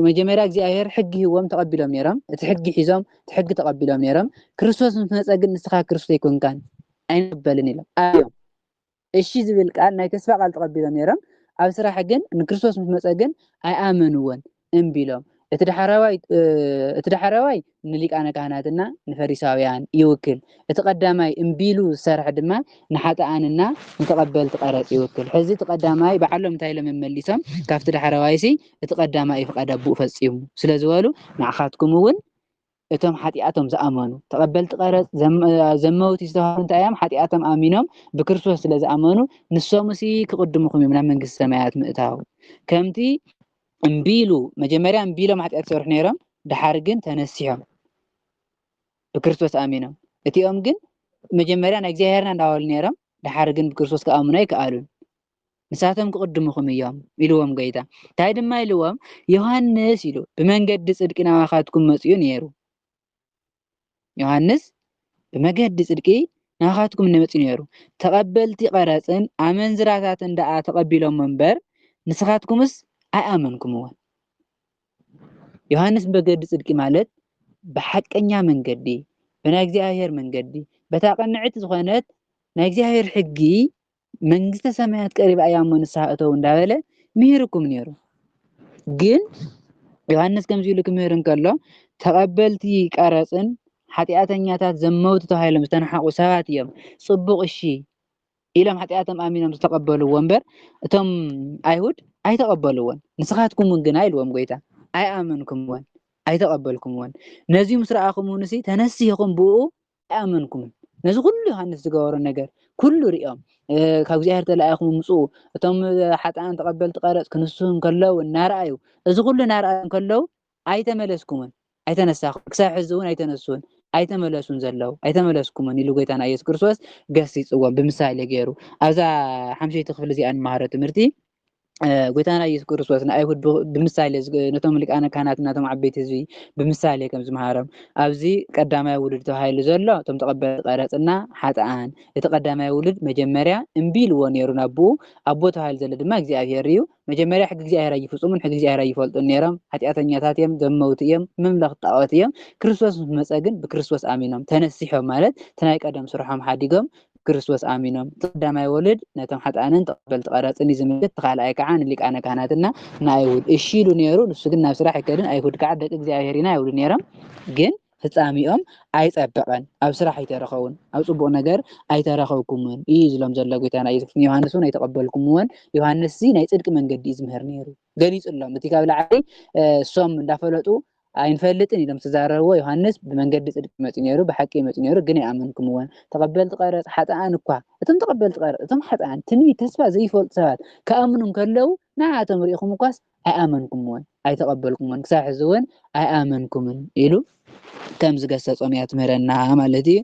መጀመርያ እግዚአብሔር ሕጊ ሂቦም ተቀቢሎም ነይሮም እቲ ሕጊ ሒዞም እቲ ሕጊ ተቀቢሎም ነይሮም ክርስቶስ ምስ መጸግን ንስኻ ክርስቶስ ይኮንካን ኣይንበልን ኢሎም ኣዮም እሺ ዝብል ቃል ናይ ተስፋ ቃል ተቀቢሎም ነይሮም ኣብ ስራሕ ግን ንክርስቶስ ምስ መጸግን ኣይኣመኑዎን እምቢሎም እቲ ዳሕራዋይ ንሊቃነ ካህናትና ንፈሪሳውያን ይውክል እቲ ቀዳማይ እምቢሉ ዝሰርሕ ድማ ንሓጣኣንና ንተቀበል ተቀረጽ ይውክል ሕዚ ተቀዳማይ በዓሎም እንታይ ኢሎም መሊሶም ካብቲ ዳሕራዋይሲ እቲ ቀዳማይ ፍቃድ ኣቡኡ ፈጺሙ ስለዝበሉ ንዓኻትኩም እውን እቶም ኃጢአቶም ዝኣመኑ ተቀበል ተቀረጽ ዘመውቲ ዝተባሃሉ እንታይ እዮም ኃጢአቶም ኣሚኖም ብክርስቶስ ስለ ዝኣመኑ ንሶምሲ ክቅድሙኩም እዮም ናብ መንግስተ ሰማያት ምእታው ከምቲ እምቢሉ መጀመርያ እምቢሎም ኃጢአት ሰርሑ ነይሮም ድሓር ግን ተነሲሖም ብክርስቶስ ኣሚኖም እቲኦም ግን መጀመርያ ናይ እግዚአብሔርና እንዳበሉ ነይሮም ድሓር ግን ብክርስቶስ ክኣምኑ ኣይከኣሉን ንሳቶም ክቅድሙኩም እዮም ኢልዎም ጎይታ እንታይ ድማ ኢልዎም ዮሐንስ ኢሉ ብመንገዲ ጽድቂ ናባኻትኩም መጽኡ ነይሩ ዮሐንስ ብመገዲ ጽድቂ ናባኻትኩም ንመጽኡ ነይሩ ተቀበልቲ ቀረጽን ኣመንዝራታትን ደኣ ተቀቢሎም መንበር ንስኻትኩምስ ኣይኣመንኩምዎን ዮሐንስ በገዲ ጽድቂ ማለት በሐቀኛ መንገዲ በናይ እግዚአብሔር መንገዲ በታቀንዕት ዝኾነት ናይ እግዚአብሔር ሕጊ መንግስተ ሰማያት ቀሪባ ኣያሞ ንስሓ እተው እንዳበለ ምሂርኩም ነይሩ ግን ዮሐንስ ከምዚ ኢሉ ክምህር እንከሎ ተቀበልቲ ቀረጽን ኃጢአተኛታት ዘመውቲ ተባሂሎም ዝተነሓቁ ሰባት እዮም ጽቡቅ እሺ ኢሎም ኃጢአቶም ኣሚኖም ዝተቀበልዎ እምበር እቶም ኣይሁድ ኣይተቀበልዎን ንስኻትኩም ግን ኢልዎም ጎይታ ኣይኣመንኩምዎን ኣይተቀበልኩምዎን ነዚ ምስ ረኣኹምሲ ተነሲኹም ብኡ ኣይኣመንኩምን ነዚ ኩሉ ዮሐንስ ዝገበሮ ነገር ኩሉ ሪኦም ካብ እግዚአብሔር ተላኢኹም ምጽኡ እቶም ሓጣን ተቀበልቲ ቀረጽ ክንሱን ከለው እናርኣዩ እዚ ኩሉ እናርኣዩ ከለው ኣይተመለስኩምን ኣይተነሳኹም ክሳብ ሕዚ እውን ኣይተነሱን ኣይተመለሱን ዘለው ኣይተመለስኩምን ኢሉ ጎይታና ኢየሱስ ክርስቶስ ገሲጽዎም ብምሳሌ ገይሩ ኣብዛ ሓምሸይቲ ክፍሊ እዚኣ ንመሃሮ ትምህርቲ ጎይታና ኢየሱስ ክርስቶስ ንኣይሁድ ብምሳሌ ነቶም ሊቃነ ካህናት ናቶም ዓበይቲ ህዝቢ ብምሳሌ ከም ዝመሃሮም ኣብዚ ቀዳማይ ውሉድ ተባሂሉ ዘሎ እቶም ተቐበልቲ ቀረፅና ሓጥኣን እቲ ቀዳማይ ውሉድ መጀመርያ እምቢ ኢልዎ ነይሩ ናብኡ ኣቦ ተባሂሉ ዘሎ ድማ እግዚኣብሔር እዩ መጀመርያ ሕጊ እግዚኣብሔር ኣይፍፅሙን ሕጊ እግዚኣብሔር ኣይፈልጡን ነይሮም ሓጢኣተኛታት እዮም ዘመውቲ እዮም መምለኽቲ ጣዖት እዮም ክርስቶስ ምስ መፀ ግን ብክርስቶስ ኣሚኖም ተነሲሖም ማለት ተናይ ቀደም ስርሖም ሓዲጎም ክርስቶስ ኣሚኖም ቀዳማይ ወልድ ነቶም ሓጥኣንን ተቐበልቲ ቀረፅን ዝምልክት ተኻልኣይ ከዓ ንሊቃነ ካህናትና ንኣይሁድ እሺ ኢሉ ነይሩ ንሱ ግን ናብ ስራሕ ኣይከድን ኣይሁድ ከዓ ደቂ እግዚኣብሔር ኢና ይብሉ ነይሮም ግን ፍጻሚኦም ኣይፀበቐን ኣብ ስራሕ ኣይተረኸቡን ኣብ ፅቡቕ ነገር ኣይተረኸብኩምን እዩ ዝብሎም ዘሎ ጎይታና ኢየሱስ ዮሃንስ እውን ኣይተቐበልኩምዎን ዮሃንስ ናይ ፅድቂ መንገዲ እዩ ዝምህር ነይሩ ገሊፁሎም እቲ ካብ ላዕሊ እሶም እንዳፈለጡ ኣይንፈልጥን ኢሎም ተዛረብዎ ዮሃንስ ብመንገዲ ፅድቂ መፂ ነይሩ ብሓቂ መፂ ነይሩ ግን ኣይኣመንኩምዎን ተቐበልቲ ቀረፅ ሓጥኣን እኳ እቶም ተቐበልቲ ቀረፅ እቶም ሓጥኣን ትንቢት ተስፋ ዘይፈልጡ ሰባት ከኣምኑ ከለው ንዓቶም ሪኢኹም እኳስ ኣይኣመንኩምዎን ኣይተቐበልኩምዎን ክሳብ ሕዚ እውን ኣይኣመንኩምን ኢሉ ከም ዝገሰፆም እያ ትምህረና ማለት እዩ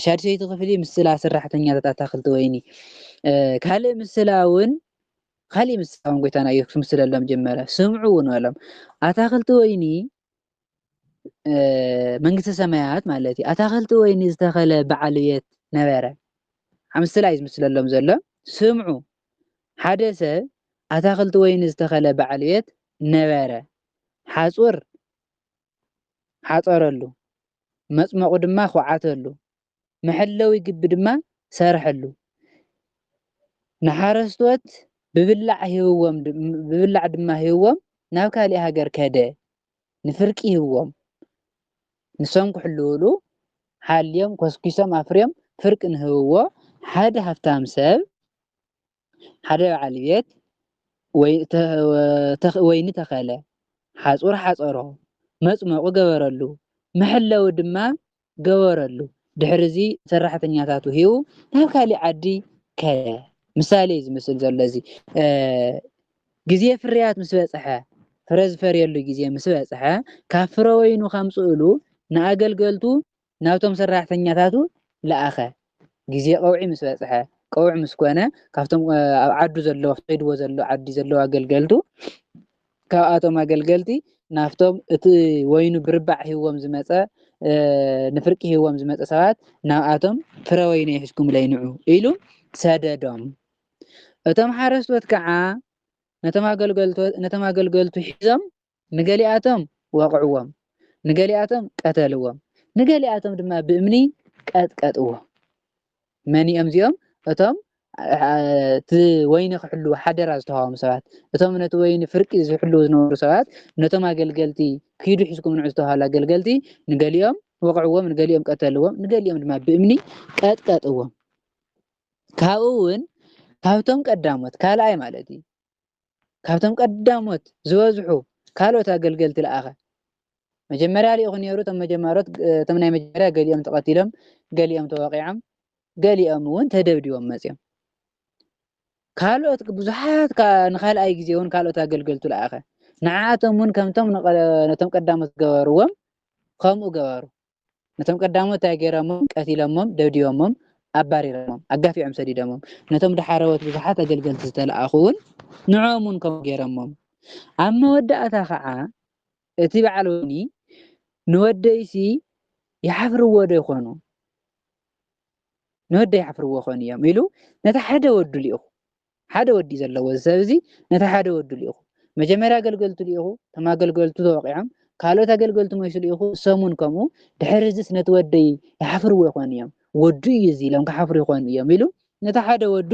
ሻድሸይቲ ክፍሊ ምስላ ሰራሕተኛታት ኣታክልቲ ወይኒ ካልእ ምስላ እውን خلي مساهم قلت أنا يكسم مسلا لهم جمرة سمعوا ولم أتاخلت ويني من قصة سماعات مالتي أتاخلت ويني استخل بعليات نبرة عم السلايز مسلا لهم زلا سمعوا حدث أتاخلت ويني استخل بعليات نبرة حاصر له مسمع قدما خوعات له محلو يجب دما سارح له نحارستوت ببلع هيوم ببلع دما هيوم ناو كالي هاجر كده نفرقي هيوم نسوم كحلولو حاليوم كوسكيسوم افريم فرق هو حدا هفتام سب حدا عليت وين تخاله حاصره مصمعو جبرلو محلو دما جبرلو دحرزي سراحتنياتاتو هيو ناو كالي عدي كده مثالي مثل زلزي ጊዜ ፍርያት ምስ በጽሐ ፍረዝ ፈርየሉ ጊዜ ምስ በጽሐ ካፍረ ወይኑ ከምጽእሉ ንኣገልገልቱ ናብቶም ሰራሕተኛታቱ ለኣኸ ጊዜ ቀውዒ ምስ በጽሐ ቀውዕ ምስ ኮነ ካብቶም ኣብ ዓዱ ዘለዎ ኸይድዎ ዘሎ ዓዲ ዘለዎ ኣገልገልቱ ካብኣቶም ኣገልገልቲ ናብቶም እቲ ወይኑ ብርባዕ ሂዎም ዝመጸ ንፍርቂ ሂዎም ዝመጸ ሰባት ናብኣቶም ፍረ ወይኑ ይሕዝኩም ለይንዑ ኢሉ ሰደዶም እቶም ሓረስቶት ከዓ ነቶም ኣገልገልቱ ሒዞም ንገሊኣቶም ወቅዕዎም ንገሊኣቶም ቀተልዎም ንገሊኣቶም ድማ ብእምኒ ቀጥቀጥዎም መኒኦም እዚኦም እቶም እቲ ወይኒ ክሕልው ሓደራ ዝተዋሃቦም ሰባት እቶም ነቲ ወይኒ ፍርቂ ዝሕልው ዝነበሩ ሰባት ነቶም ኣገልገልቲ ክይዱ ሒዝኩም ንዑ ዝተባሃሉ ኣገልገልቲ ንገሊኦም ወቅዕዎም ንገሊኦም ቀተልዎም ንገሊኦም ድማ ብእምኒ ቀጥቀጥዎም ካብኡ እውን ካብቶም ቀዳሞት ካልኣይ ማለት እዩ ካብቶም ቀዳሞት ዝበዝሑ ካልኦት ኣገልገልቲ ለኣኸ መጀመርያ ሪኢኹ ነይሩ እቶም መጀመሮት እቶም ናይ መጀመርያ ገሊኦም ተቐቲሎም ገሊኦም ተወቂዖም ገሊኦም እውን ተደብዲቦም መፅዮም ካልኦት ብዙሓት ንኻልኣይ ግዜ እውን ካልኦት ኣገልገልቱ ለኣኸ ንዓኣቶም እውን ከምቶም ነቶም ቀዳሞት ገበርዎም ከምኡ ገበሩ ነቶም ቀዳሞት ገይሮሞም ቀቲሎሞም ደብዲቦሞም ኣባሪሮሞም ኣጋፊዖም ሰዲዶሞም ነቶም ድሓረወት ብዙሓት ኣገልገልቲ ዝተለኣኹ እውን ንዖም እውን ከምኡ ገይሮሞም ኣብ መወዳእታ ከዓ እቲ በዓል ወይኒ ንወደይሲ ይሓፍርዎ ዶ ይኾኑ ንወደይ ይሓፍርዎ ኾኑ እዮም ኢሉ ነቲ ሓደ ወዱ ልኢኹ ሓደ ወዲ ዘለዎ ሰብ እዚ ነቲ ሓደ ወዱ ልኢኹ መጀመርያ ኣገልገልቱ ልኢኹ እቶም ኣገልገልቱ ተወቂዖም ካልኦት ኣገልገልቱ መይሱ ልኢኹ ሰሙን ከምኡ ድሕሪዝስ ነቲ ወደይ ይሓፍርዎ ይኾኑ እዮም ወዱ እዩ እዚ ኢሎም ክሓፍሩ ይኾኑ እዮም ኢሉ ነቲ ሓደ ወዱ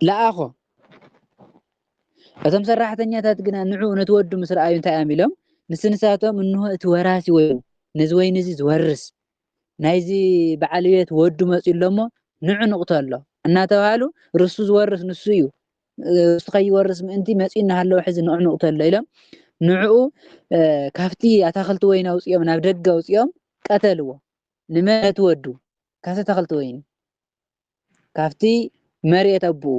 ለኣኾ እቶም ሰራሕተኛታት ግና ንዑ ነቲ ወዱ ምስ ረኣዩ እንታይ እዮም ኢሎም ንስንሳቶም እንሆ እቲ ወራሲ ወይኑ ነዚ ወይኒ እዚ ዝወርስ ናይዚ በዓል ቤት ወዱ መፂኡ እሞ ንዑ ንቕተሎ እናተባሃሉ ርሱ ዝወርስ ንሱ እዩ እሱ ከይወርስ ምእንቲ መፂኡ እናሃለወ ሕዚ ንዑ ንቕተሎ ኢሎም ንዑ ካብቲ ኣታኽልቲ ወይኒ ኣውፅኦም ናብ ደገ ኣውፅኦም ቀተልዎ ንመት ወዱ ካሰ ተኽልቲ ወይኒ ካብቲ መሬት ኣቡኡ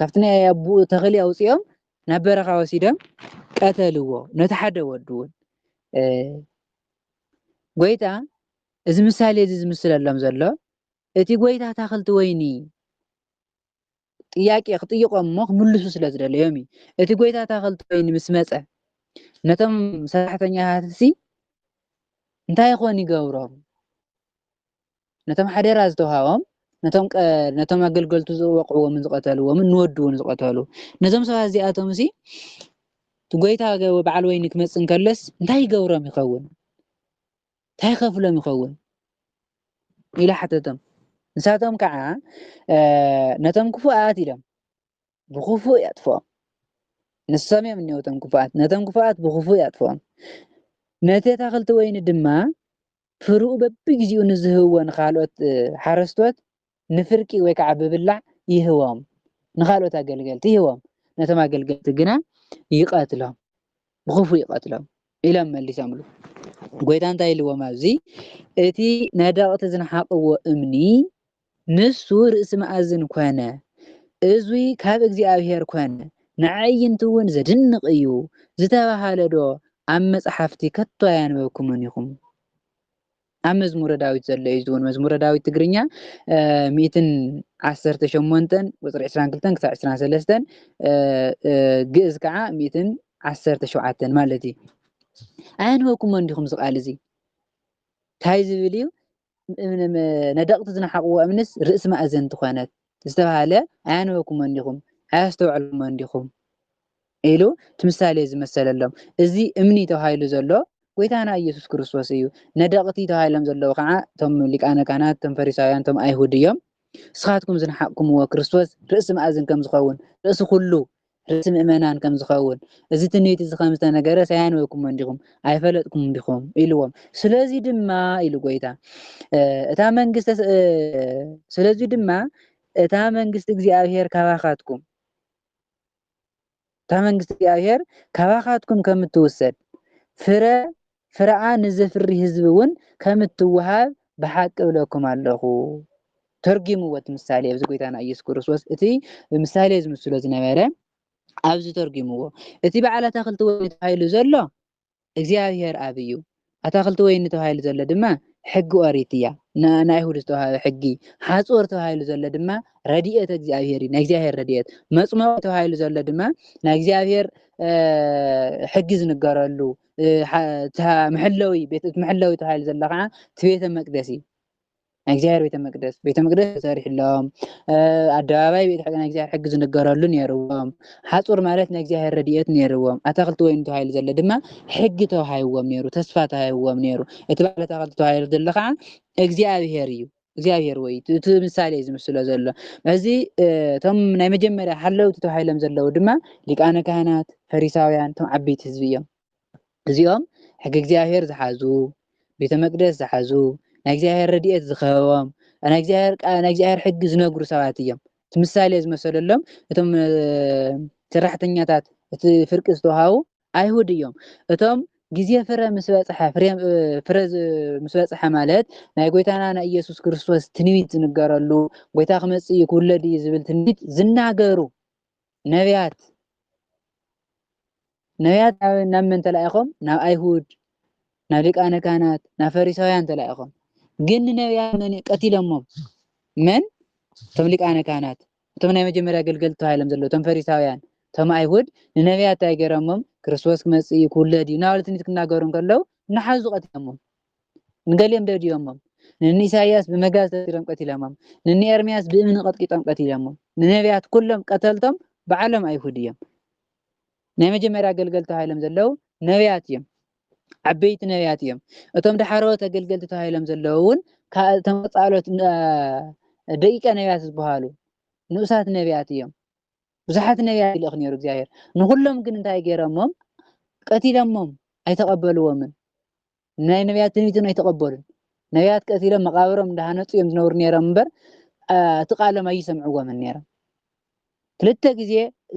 ካብቲ ናይ ኣቡኡ ተኽሊ ኣውፅኦም ናብ በረኻ ወሲዶም ቀተልዎ ነቲ ሓደ ወዱ እውን ጎይታ እዚ ምሳሌ እዚ ዝምስለሎም ዘሎ እቲ ጎይታ ታኽልቲ ወይኒ ጥያቄ ክጥይቆም እሞ ክምልሱ ስለ ዝደለዮም እዩ። እቲ ጎይታ ታኽልቲ ወይኒ ምስ መፀ ነቶም ሰራሕተኛታት እንታይ ይኾን ይገብሮም? ነቶም ሓደራ ዝተውሃቦም ነቶም ኣገልገልቱ ዝወቅዕዎምን ዝቀተልዎምን ንወድውን ዝቀተሉ ነዞም ሰባት እዚኣቶም እቲ ጎይታ በዓል ወይኒ ክመፅእ እንከለስ እንታይ ይገብሮም ይኸውን? እንታይ ከፍሎም ይኸውን ኢሉ ሓተቶም። ንሳቶም ከዓ ነቶም ክፉኣት ኢሎም ብክፉእ ያጥፍኦም። ንሶም እዮም እኒአውቶም ክፉኣት ነቶም ክፉኣት ብክፉእ ያጥፍኦም። ነቲ ኣታኽልቲ ወይኒ ድማ ፍርኡ በቢግዚኡ ንዝህብዎ ንካልኦት ሓረስቶት ንፍርቂ ወይ ከዓ ብብላዕ ይህቦም፣ ንካልኦት ኣገልገልቲ ይህቦም። ነቶም ኣገልገልቲ ግና ይቀትሎም፣ ብክፉእ ይቀትሎም ኢሎም መሊሶምሉ። ጎይታ እንታይ ኢልዎም ኣብዚ እቲ ነደቅቲ ዝነሓቅዎ እምኒ ንሱ ርእሲ መኣዝን ኮነ፣ እዙይ ካብ እግዚኣብሔር ኮነ፣ ንዓይንቱ እውን ዘድንቅ እዩ ዝተባሃለ ዶ ኣብ መፅሓፍቲ ከቶ ኣያንበብኩምን ኢኹም? ኣብ መዝሙረ ዳዊት ዘሎ እዩ እውን መዝሙረ ዳዊት ትግርኛ 118 ቁፅሪ 22 ክሳብ 23 ግእዝ ከዓ 117 ማለት እዩ። ኣያንበብኩምን ዲኹም ዝቃል እዚ እንታይ ዝብል እዩ? ነደቅቲ ዝነሓቅዎ እምንስ ርእሲ ማእዘንቲ ኮነት ዝተባሃለ ኣያንበብኩምን ዲኹም? ኣያስተውዕልኩምን ዲኹም ኢሉ እቲ ምሳሌ ዝመሰለሎም። እዚ እምኒ ተባሂሉ ዘሎ ጎይታና ኢየሱስ ክርስቶስ እዩ። ነደቅቲ ተባሂሎም ዘለዉ ከዓ እቶም ሊቃነ ካህናት እቶም ፈሪሳውያን እቶም ኣይሁድ እዮም። ንስኻትኩም ዝነሓቅኩምዎ ክርስቶስ ርእሲ ማእዝን ከም ዝኸውን ርእሲ ኩሉ ርእሲ ምእመናን ከም ዝኸውን እዚ ትንቢት እዚ ከም ዝተነገረ ኣያንበብኩምን ዲኹም? ኣይፈለጥኩምን ዲኹም ኢልዎም። ስለዚ ድማ ኢሉ ጎይታ እታ መንግስቲ እግዚኣብሔር ካባኻትኩም ከም እትውሰድ ፍረኣ ንዘፍሪ ህዝቢ እውን ከም እትወሃብ ብሓቂ እብለኩም ኣለኹ። ተርጊምዎ እቲ ምሳሌ ኣብዚ ጎይታና ኢየሱስ ክርስቶስ እቲ ምሳሌ ዝምስሎ ዝነበረ ኣብዚ ተርጊምዎ። እቲ በዓል ኣታኽልቲ ወይኒ ተባሂሉ ዘሎ እግዚኣብሔር ኣብ እዩ። ኣታኽልቲ ወይኒ ተባሂሉ ዘሎ ድማ ሕጊ ኦሪት እያ፣ ንኣይሁድ ዝተዋሃበ ሕጊ። ሓፆር ተባሂሉ ዘሎ ድማ ረድኤት እግዚኣብሔር እዩ፣ ናይ እግዚኣብሔር ረድኤት። መፅመቂ ተባሂሉ ዘሎ ድማ ናይ እግዚኣብሔር ሕጊ ዝንገረሉ መሕለዊ ተባሂሉ ዘሎ ከዓ እቲ ቤተ መቅደስ እዩ። ናይ እግዚኣብሔር ቤተ መቅደስ ተሰሪሕሎም ኣደባባይ ቤተ ናይ እግዚኣብሔር ሕጊ ዝንገረሉ ነይርዎም። ሓፁር ማለት ናይ እግዚአብሔር ረድኤት ነይርዎም። ኣታኽልቲ ወይኒ ተባሂሉ ዘሎ ድማ ሕጊ ተዋሂብዎም ነይሩ፣ ተስፋ ተዋሂብዎም ነይሩ። እቲ በዓል ኣታኽልቲ ተባሂሉ ዘሎ ከዓ እግዚኣብሔር እዩ፣ እግዚኣብሔር ወይ እቲ ምሳሌ ዝምስሎ ዘሎ። እዚ እቶም ናይ መጀመርያ ሓለውቲ ተባሂሎም ዘለዉ ድማ ሊቃነ ካህናት ፈሪሳውያን እቶም ዓበይቲ ህዝቢ እዮም። እዚኦም ሕጊ እግዚኣብሔር ዝሓዙ ቤተ መቅደስ ዝሓዙ ናይ እግዚኣብሔር ረድኤት ዝኸበቦም ናይ እግዚኣብሔር ሕጊ ዝነግሩ ሰባት እዮም። እቲ ምሳሌ ዝመሰለሎም እቶም ሰራሕተኛታት እቲ ፍርቂ ዝተውሃቡ ኣይሁድ እዮም። እቶም ግዜ ፍረ ምስ በፅሐ ማለት ናይ ጎይታና ናይ ኢየሱስ ክርስቶስ ትንቢት ዝንገረሉ ጎይታ ክመፅእ እዩ ክውለድ እዩ ዝብል ትንቢት ዝናገሩ ነቢያት ናብ መን ተላኢኾም? ናብ ኣይሁድ፣ ናብ ሊቃነ ካህናት፣ ናብ ፈሪሳውያን ተላኢኾም። ግን ነቢያት መን ቀቲሎሞም? መን? እቶም ሊቃነ ካህናት፣ እቶም ናይ መጀመርያ ኣገልገልቲ ተባሂሎም ዘለዉ እቶም ፈሪሳውያን፣ እቶም ኣይሁድ ንነቢያት እንታይ ገይሮሞም? ክርስቶስ ክመፅእ እዩ ክውለድ እዩ እናበሉ ትንቢት ክናገሩ ከለዉ እናሓዙ ቀቲሎሞም። ንገሊኦም ደብዲቦሞም። ንኢሳያስ ብመጋዝ ተሲሮም ቀቲሎሞም። ንኤርምያስ ብእምኒ ቀጥቂጦም ቀቲሎሞም። ንነቢያት ኩሎም ቀተልቶም በዓሎም ኣይሁድ እዮም። ናይ መጀመርያ ኣገልገልቲ ተባሂሎም ዘለዉ ነቢያት እዮም፣ ዓበይቲ ነቢያት እዮም። እቶም ዳሕሮት ኣገልገልቲ ተባሂሎም ዘለዉ እውን እቶም ቀፃሎት ደቂቀ ነቢያት ዝበሃሉ ንኡሳት ነቢያት እዮም። ብዙሓት ነቢያት ይልእኽ ነይሩ እግዚኣብሔር። ንኩሎም ግን እንታይ ገይሮሞም? ቀቲሎሞም፣ ኣይተቐበልዎምን። ናይ ነቢያት ትንቢትን ኣይተቐበሉን። ነቢያት ቀቲሎም መቃብሮም እንዳሃነፁ እዮም ዝነብሩ ነይሮም እምበር እቲ ቃሎም ኣይሰምዕዎምን ነይሮም። ክልተ ግዜ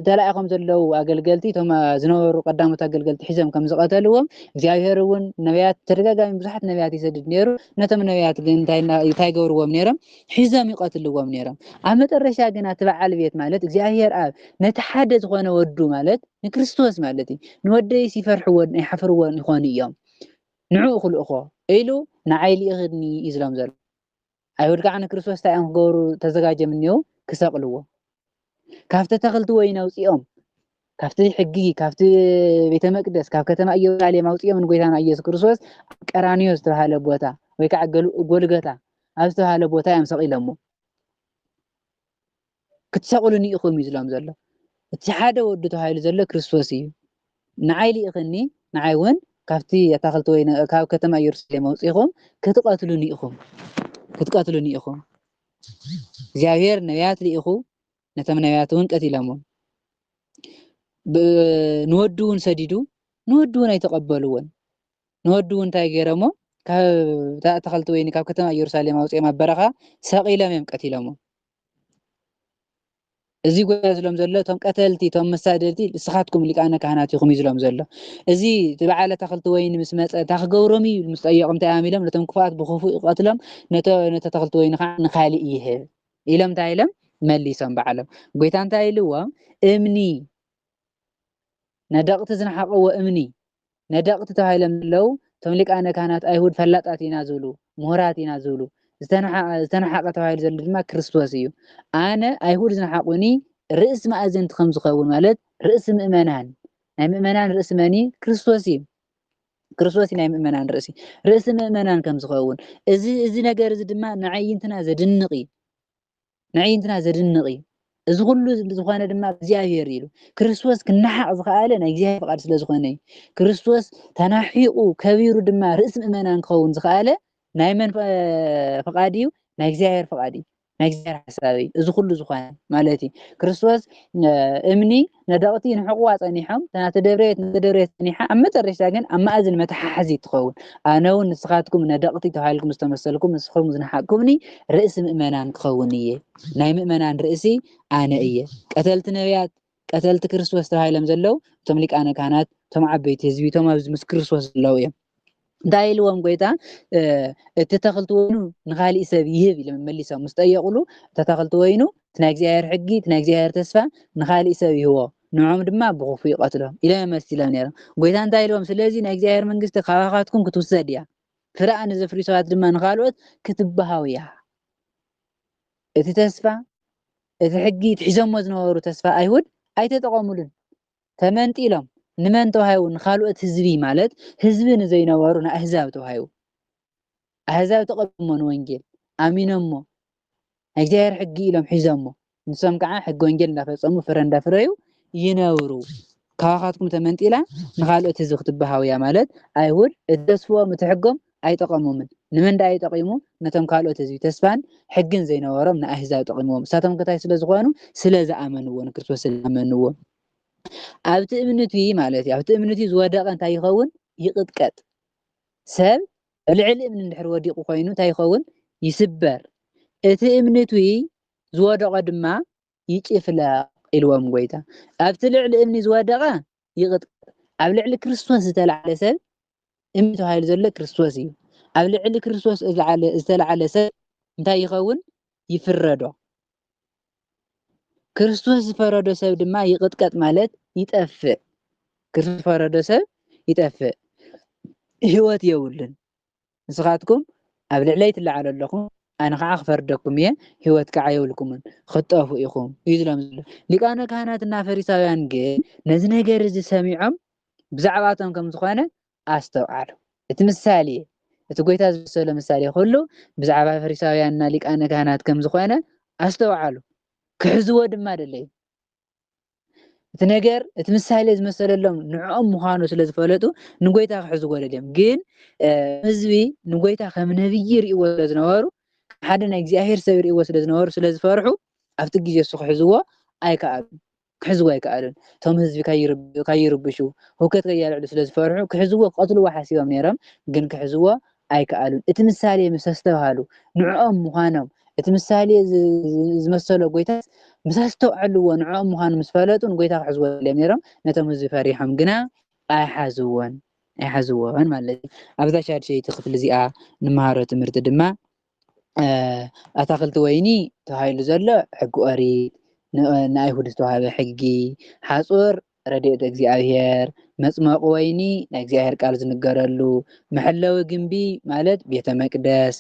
ተላኢኾም ዘለዉ ኣገልገልቲ እቶም ዝነበሩ ቀዳሞት ኣገልገልቲ ሒዞም ከም ዝቀተልዎም እግዚኣብሔር እውን ነቢያት ተደጋጋሚ ብዙሓት ነቢያት ይሰድድ ነይሩ። ነቶም ነቢያት ግን እንታይ ገብርዎም ነይሮም? ሒዞም ይቀትልዎም ነይሮም። ኣብ መጨረሻ ግን እቲ በዓል ቤት ማለት እግዚኣብሔር ኣብ ነቲ ሓደ ዝኾነ ወዱ ማለት ንክርስቶስ ማለት እዩ ንወደይስ ይፈርሕዎን ይሓፍርዎን ይኾኑ እዮም። ንዑ ክልእኮ ኢሉ ንዓይሊ ይኽድኒ ይዝሎም ዘሎ ኣይሁድ ከዓ ንክርስቶስ እንታይ እዮም ክገብሩ ተዘጋጀም እኒአው ክሰቅልዎ ካብቲ ተኽልቲ ወይኒ ኣውፂኦም ካብቲ ሕጊ ካብቲ ቤተ መቅደስ ካብ ከተማ ኢየሩሳሌም ኣውፂኦም ንጎይታና ኢየሱስ ክርስቶስ ቀራንዮ ዝተባሃለ ቦታ ወይ ከዓ ጎልጎታ ኣብ ዝተባሃለ ቦታ እዮም ሰቂሎሞ ክትሰቅሉኒ ኢኹም እዩ ዝብሎም ዘሎ እቲ ሓደ ወዲ ተባሂሉ ዘሎ ክርስቶስ እዩ ንዓይሊ ይኽድኒ ንዓይ እውን ካብቲ ኣታኽልቲ ወይኒ ካብ ከተማ ኢየሩሳሌም ኣውፂኹም ክትቀትሉኒ ኢኹም እግዚአብሔር ነቢያት ልኢኹ ነቶም ነቢያት እውን ቀቲሎሞም ንወዱ እውን ሰዲዱ ንወዱ እውን ኣይተቀበልዎን ንወዱ እውን እንታይ ገይሮሞ ካብ ኣታኽልቲ ወይኒ ካብ ከተማ ኢየሩሳሌም ኣውፂኦም ኣብ በረኻ ሰቂሎም እዮም ቀቲሎሞም እዚ ጎያ ዝሎም ዘሎ እቶም ቀተልቲ እቶም መሳደድቲ ንስኻትኩም ሊቃነ ካህናት ኢኹም እዩ ዝሎም ዘሎ እዚ በዓለ ኣታኽልቲ ወይኒ ምስ መፀ እንታይ ክገብሮም እዩ ምስ ጠየቆም እንታይ ኢሎም ነቶም ክፉኣት ብክፉእ ይቀትሎም ነቲ ኣታኽልቲ ወይኒ ከዓ ንካሊእ ይህብ ኢሎም እንታይ ኢሎም መሊሶም በዓሎም ጎይታ እንታይ ኢልዎም እምኒ ነደቅቲ ዝነሓቅዎ እምኒ ነደቅቲ ተባሂሎም ዘለው እቶም ሊቃነ ካህናት ኣይሁድ ፈላጣት ኢና ዝብሉ ምሁራት ኢና ዝብሉ ዝተነሓቀ ተባሂሉ ዘሎ ድማ ክርስቶስ እዩ ኣነ ኣይሁድ ዝነሓቁኒ ርእሲ ማእዘንቲ ከም ዝኸውን ማለት ርእሲ ምእመናን ናይ ምእመናን ርእሲ መኒ ክርስቶስ እዩ ክርስቶስ ናይ ምእመናን ርእሲ ምእመናን ከም ዝኸውን እዚ ነገር እዚ ድማ ንዓይንትና ዘድንቕ እዩ እዚ ኩሉ ዝኾነ ድማ እግዚአብሔር ኢሉ ክርስቶስ ክናሓቅ ዝኸኣለ ናይ እግዚአብሔር ፈቃድ ስለ ዝኾነ እዩ ክርስቶስ ተናሒቁ ከቢሩ ድማ ርእሲ ምእመናን ክኸውን ዝኸኣለ ናይ መን ፈቃድ እዩ ናይ እግዚአብሔር ፈቃድ እዩ ናይ እግዚአብሔር ሓሳብ እዩ እዚ ኩሉ ዝኾነ ማለት እዩ ክርስቶስ እምኒ ነደቅቲ ንሕቁዋ ፀኒሖም ተደብሬት ፀኒሓ ኣብ መጨረሻ ግን ኣብ ማእዝን መተሓሓዚት ትኸውን ኣነ እውን ንስኻትኩም ነደቅቲ ተባሂልኩም ዝተመሰልኩም ንስኹም ዝነሓቅኩምኒ ርእሲ ምእመናን ክኸውን እየ ናይ ምእመናን ርእሲ ኣነ እየ ቀተልቲ ነቢያት ቀተልቲ ክርስቶስ ተባሂሎም ዘለው እቶም ሊቃነ ካህናት እቶም ዓበይቲ ህዝቢ እቶም ኣብዚ ምስ ክርስቶስ ዘለው እዮም እንታይ ኢልዎም ጎይታ እቲ ተኽልቲ ወይኑ ንኻሊእ ሰብ ይህብ ኢሎም መሊሶም ምስ ጠየቁሉ እቲ ተኽልቲ ወይኑ እቲ ናይ እግዚአብሔር ሕጊ እቲ ናይ እግዚአብሔር ተስፋ ንኻሊእ ሰብ ይህቦ ንዖም ድማ ብክፉእ ይቀትሎም ኢሎም መሲሎም ነይሮም ጎይታ እንታይ ኢልዎም ስለዚ ናይ እግዚአብሔር መንግስቲ ካባኻትኩም ክትውሰድ እያ ፍርኣ ንዘፍርዩ ሰባት ድማ ንኻልኦት ክትበሃው እያ እቲ ተስፋ እቲ ሕጊ ትሒዞሞ ዝነበሩ ተስፋ ኣይሁድ ኣይተጠቀሙሉን ተመንጢሎም ንመን ተዋሂቡ ንኻልኦት ህዝቢ ማለት ህዝቢ ንዘይነበሩ ንኣህዛብ ተዋሂቡ ኣህዛብ ተቀበልሞ ንወንጌል ኣሚኖሞ ናይ እግዚአብሔር ሕጊ ኢሎም ሒዞሞ ንሶም ከዓ ሕጊ ወንጌል እንዳፈፀሙ ፍረ እንዳፍረዩ ይነብሩ ካባኻትኩም ተመንጢላ ንኻልኦት ህዝቢ ክትበሃው እያ ማለት ኣይሁድ እቲ ተስፍኦም እቲ ሕጎም ኣይጠቀሞምን ንመን ዳ ይጠቂሙ ነቶም ካልኦት ህዝቢ ተስፋን ሕግን ዘይነበሮም ንኣህዛብ ጠቂሞም እሳቶም ከታይ ስለ ዝኾኑ ስለ ዝኣመንዎ ንክርስቶስ ስለኣመንዎ ኣብቲ እምነቱ ማለት እዩ ኣብቲ እምነቱ ዝወደቀ እንታይ ይኸውን ይቅጥቀጥ ሰብ ልዕሊ እምኒ እንድሕር ወዲቁ ኮይኑ እንታይ ይኸውን ይስበር እቲ እምነቱ ዝወደቀ ድማ ይጭፍለቅ ኢልዎም ጎይታ ኣብቲ ልዕሊ እምኒ ዝወደቀ ይቅጥቀጥ ኣብ ልዕሊ ክርስቶስ ዝተልዓለ ሰብ እምኒ ተባሂሉ ዘሎ ክርስቶስ እዩ ኣብ ልዕሊ ክርስቶስ ዝተልዓለ ሰብ እንታይ ይኸውን ይፍረዶ ክርስቶስ ዝፈረዶ ሰብ ድማ ይቅጥቀጥ ማለት ይጠፍእ ክርስቶስ ዝፈረዶ ሰብ ይጠፍእ ህይወት የብሉን ንስኻትኩም ኣብ ልዕለይ ትለዓሉ ኣለኹም ኣነ ከዓ ክፈርደኩም እየ ህይወት ከዓ የብልኩምን ክጠፉ ኢኹም እዩ ዝብሎም ዘሎ ሊቃነ ካህናትና ፈሪሳውያን ግን ነዚ ነገር እዚ ሰሚዖም ብዛዕባቶም ከም ዝኾነ ኣስተውዓሉ እቲ ምሳሌ እቲ ጎይታ ዝመሰሎ ምሳሌ ኩሉ ብዛዕባ ፈሪሳውያንና ሊቃነ ካህናት ከም ዝኾነ ኣስተውዓሉ ክሕዝዎ ድማ ደለዩ እቲ ነገር እቲ ምሳሌ ዝመሰለሎም ንዕኦም ምዃኑ ስለ ዝፈለጡ ንጎይታ ክሕዝዎ ደልዮም ግን ህዝቢ ንጎይታ ከም ነብይ ይርእይዎ ስለ ዝነበሩ ሓደ ናይ እግዚአብሔር ሰብ ይርእይዎ ስለ ዝነበሩ ስለ ዝፈርሑ ኣብቲ ግዜ እሱ ክሕዝዎ ኣይከኣሉን እቶም ህዝቢ ከይርብሹ ሁከት ከየልዕሉ ስለ ዝፈርሑ ክሕዝዎ ክቀትልዎ ሓሲቦም ነይሮም ግን ክሕዝዎ ኣይከኣሉን እቲ ምሳሌ ምስ ዝተባሃሉ ንዕኦም ምዃኖም እቲ ምሳሌ ዝመሰሎ ጎይታ ምስ ኣስተውዓልዎ ንዕኦም ምዃኑ ምስ ፈለጡ ንጎይታ ክሕዝዎ ደልዮም ነይሮም ነቶም ህዝቢ ፈሪሖም ግና ኣይሓዝዎን ማለት እዩ ኣብዛ ሻድሸይቲ ክፍሊ እዚኣ ንመሃሮ ትምህርቲ ድማ ኣታኽልቲ ወይኒ ተባሂሉ ዘሎ ሕጊ ኦሪት ንኣይሁድ ዝተዋሃበ ሕጊ ሓፁር ረድኤተ እግዚአብሔር መጽመቅ ወይኒ ናይ እግዚአብሔር ቃል ዝንገረሉ መሐለዊ ግንቢ ማለት ቤተ መቅደስ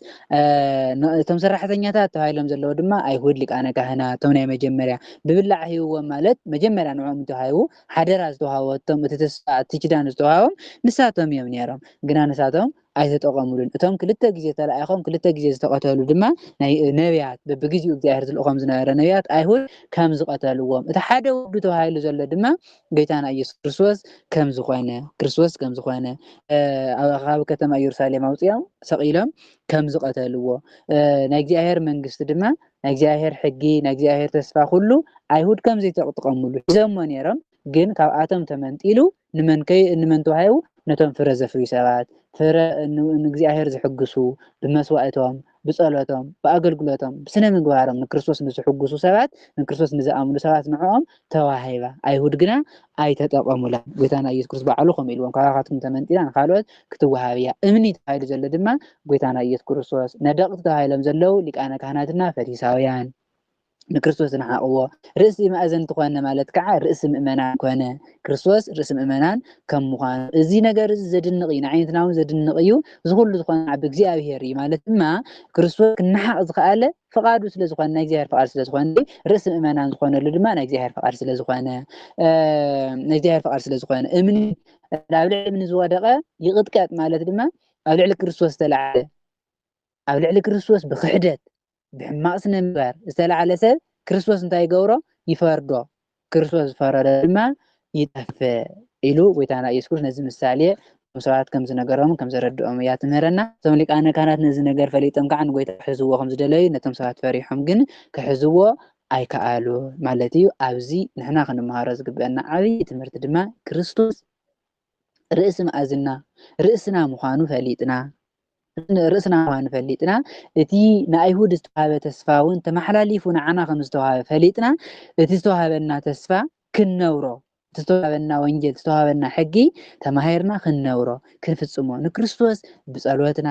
እቶም ሰራሕተኛታት ተባሂሎም ዘለዉ ድማ አይሁድ ሊቃነ ካህናት እቶም ናይ መጀመርያ ብብላዕ ሂብዎም ማለት መጀመርያ ንዖም ተባሂቡ ሓደራ ዝተዋሃበቶም እቲ ተስፋ እቲ ኪዳን ዝተዋሃቦም ንሳቶም እዮም ነይሮም ግና ንሳቶም ኣይተጠቐሙሉን እቶም ክልተ ግዜ ተለኣይኾም ክልተ ግዜ ዝተቐተሉ ድማ ናይ ነቢያት በብግዚኡ እግዚአብሔር ዝልእኾም ዝነበረ ነቢያት አይሁድ ከም ዝቐተልዎም እቲ ሓደ ወዱ ተባሂሉ ዘሎ ድማ ጌታና ኢየሱስ ክርስቶስ ከም ዝኾነ ኣብ ከተማ ኢየሩሳሌም አውፅኦም ሰቂሎም ከም ዝቐተልዎ ናይ እግዚአብሔር መንግስቲ ድማ ናይ እግዚአብሔር ሕጊ ናይ እግዚአብሔር ተስፋ ኩሉ አይሁድ ከም ዘይተጥቀሙሉ ሒዞሞ ነይሮም ግን ካብኣቶም ተመንጢሉ ንመን ተዋሂቡ ነቶም ፍረ ዘፍርዩ ሰባት ፍረ ንእግዚአብሔር ዝሕግሱ ብመስዋእቶም ብጸሎቶም ብኣገልግሎቶም ብስነ ምግባሮም ንክርስቶስ ንዝሕግሱ ሰባት ንክርስቶስ ንዝኣምኑ ሰባት ንዕኦም ተዋሂባ አይሁድ ግና ኣይተጠቐሙላ ጌታና ኢየሱስ ክርስቶስ ባዕሉ ከምኡ ኢልዎም ካብኣኻትኩም ተመንጢላ ንካልኦት ክትወሃብ እያ እምኒ ተባሂሉ ዘሎ ድማ ጌታና ኢየሱስ ክርስቶስ ነደቅቲ ተባሂሎም ዘለው ሊቃነ ካህናትና ፈሪሳውያን ንክርስቶስ ዝነሓቅዎ ርእሲ ማእዘንቲ ኮነ ማለት ከዓ ርእሲ ምእመናን ኮነ ክርስቶስ ርእሲ ምእመናን ከም ምዃኑ እዚ ነገር ዘድንቕ እዩ ንዓይነትና እውን ዘድንቕ እዩ ዝኩሉ ዝኾነ ዓብ እግዚኣብሔር እዩ ማለት ድማ ክርስቶስ ክነሓቅ ዝኸኣለ ፍቃዱ ስለዝኾነ ናይ እግዚአብሔር ፍቃድ ስለዝኾነ ርእሲ ምእመናን ዝኾነሉ ድማ ናይ እግዚአብሔር ፍቃድ ስለዝኾነ እምኒ ኣብ ልዕሊ እምኒ ዝወደቀ ይቅጥቀጥ ማለት ድማ ኣብ ልዕሊ ክርስቶስ ዝተለዓለ ኣብ ልዕሊ ክርስቶስ ብክሕደት ብሕማቅ ስነ ምግባር ዝተለዓለ ሰብ ክርስቶስ እንታይ ይገብሮ ይፈርዶ ክርስቶስ ዝፈረደ ድማ ይጠፍእ ኢሉ ጌታና ኢየሱስ ክርስቶስ ነዚ ምሳሌ ሰባት ከም ዝነገሮም ከም ዘረድኦም እያ ትምህረና እቶም ሊቃነ ካህናት ነዚ ነገር ፈሊጦም ከዓ ንጎይታ ክሕዝዎ ከም ዝደለዩ ነቶም ሰባት ፈሪሖም ግን ክሕዝዎ ኣይከኣሉ ማለት እዩ ኣብዚ ንሕና ክንመሃሮ ዝግበአና ዓብይ ትምህርቲ ድማ ክርስቶስ ርእሲ ማእዝና ርእስና ምዃኑ ፈሊጥና እቲ ንአይሁድ ዝተዋሃበ ተስፋ እውን ተመሓላሊፉ ንዓና ከም ዝተዋሃበ ፈሊጥና እቲ ዝተዋሃበና ተስፋ ክንነብሮ እቲ ዝተዋሃበና ወንጌል ዝተዋሃበና ሕጊ ተማሂርና ክንነብሮ ክንፍፅሞ ንክርስቶስ ብፀሎትና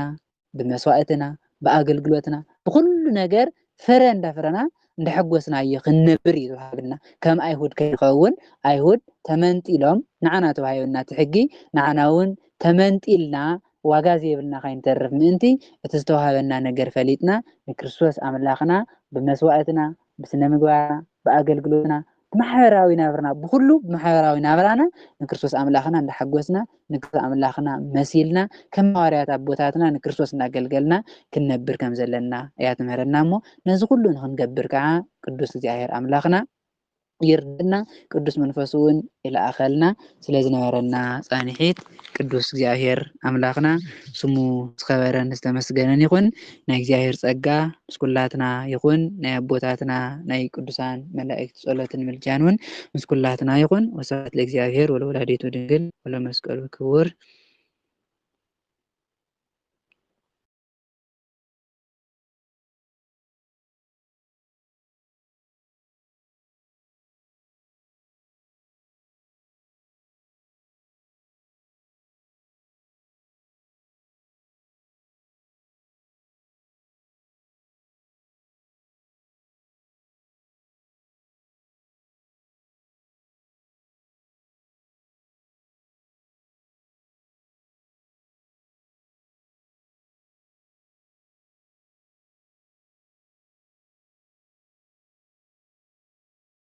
ብመስዋእትና ብኣገልግሎትና ብኩሉ ነገር ፍረ እንዳፍረና እንዳሐጎስናዮ ክንነብር እዩ ዝወሃበና ከም አይሁድ ከይኸውን አይሁድ ተመንጢሎም ንዓና ተዋሂበና እቲ ሕጊ ንዓና እውን ተመንጢልና ዋጋ ዘይብልና ካይንተርፍ ምእንቲ እቲ ዝተዋሃበና ነገር ፈሊጥና ንክርስቶስ ኣምላኽና ብመስዋእትና ብስነ ምግባርና ብኣገልግሎትና ብማሕበራዊ ናብራና ብኩሉ ብማሕበራዊ ናብራና ንክርስቶስ ኣምላኽና እንዳሐጎስና ንክርስቶስ ኣምላኽና መሲልና ከም ሐዋርያት ኣቦታትና ንክርስቶስ እንዳገልገልና ክንነብር ከም ዘለና እያ ትምህረና እሞ ነዚ ኩሉ ንክንገብር ከዓ ቅዱስ እግዚአብሔር ኣምላኽና ይርድና ቅዱስ መንፈስ እውን ይለኣኸልና ስለ ዝነበረና ፃኒሒት ቅዱስ እግዚአብሔር ኣምላኽና ስሙ ዝኸበረን ዝተመስገነን ይኹን ናይ እግዚአብሔር ፀጋ ምስ ኩላትና ይኹን ናይ ኣቦታትና ናይ ቅዱሳን መላእክቲ ጸሎትን ምልጃን እውን ምስ ኩላትና ይኹን ወስብሐት ለእግዚአብሔር ወለወላዲቱ ድንግል ወለመስቀሉ ክቡር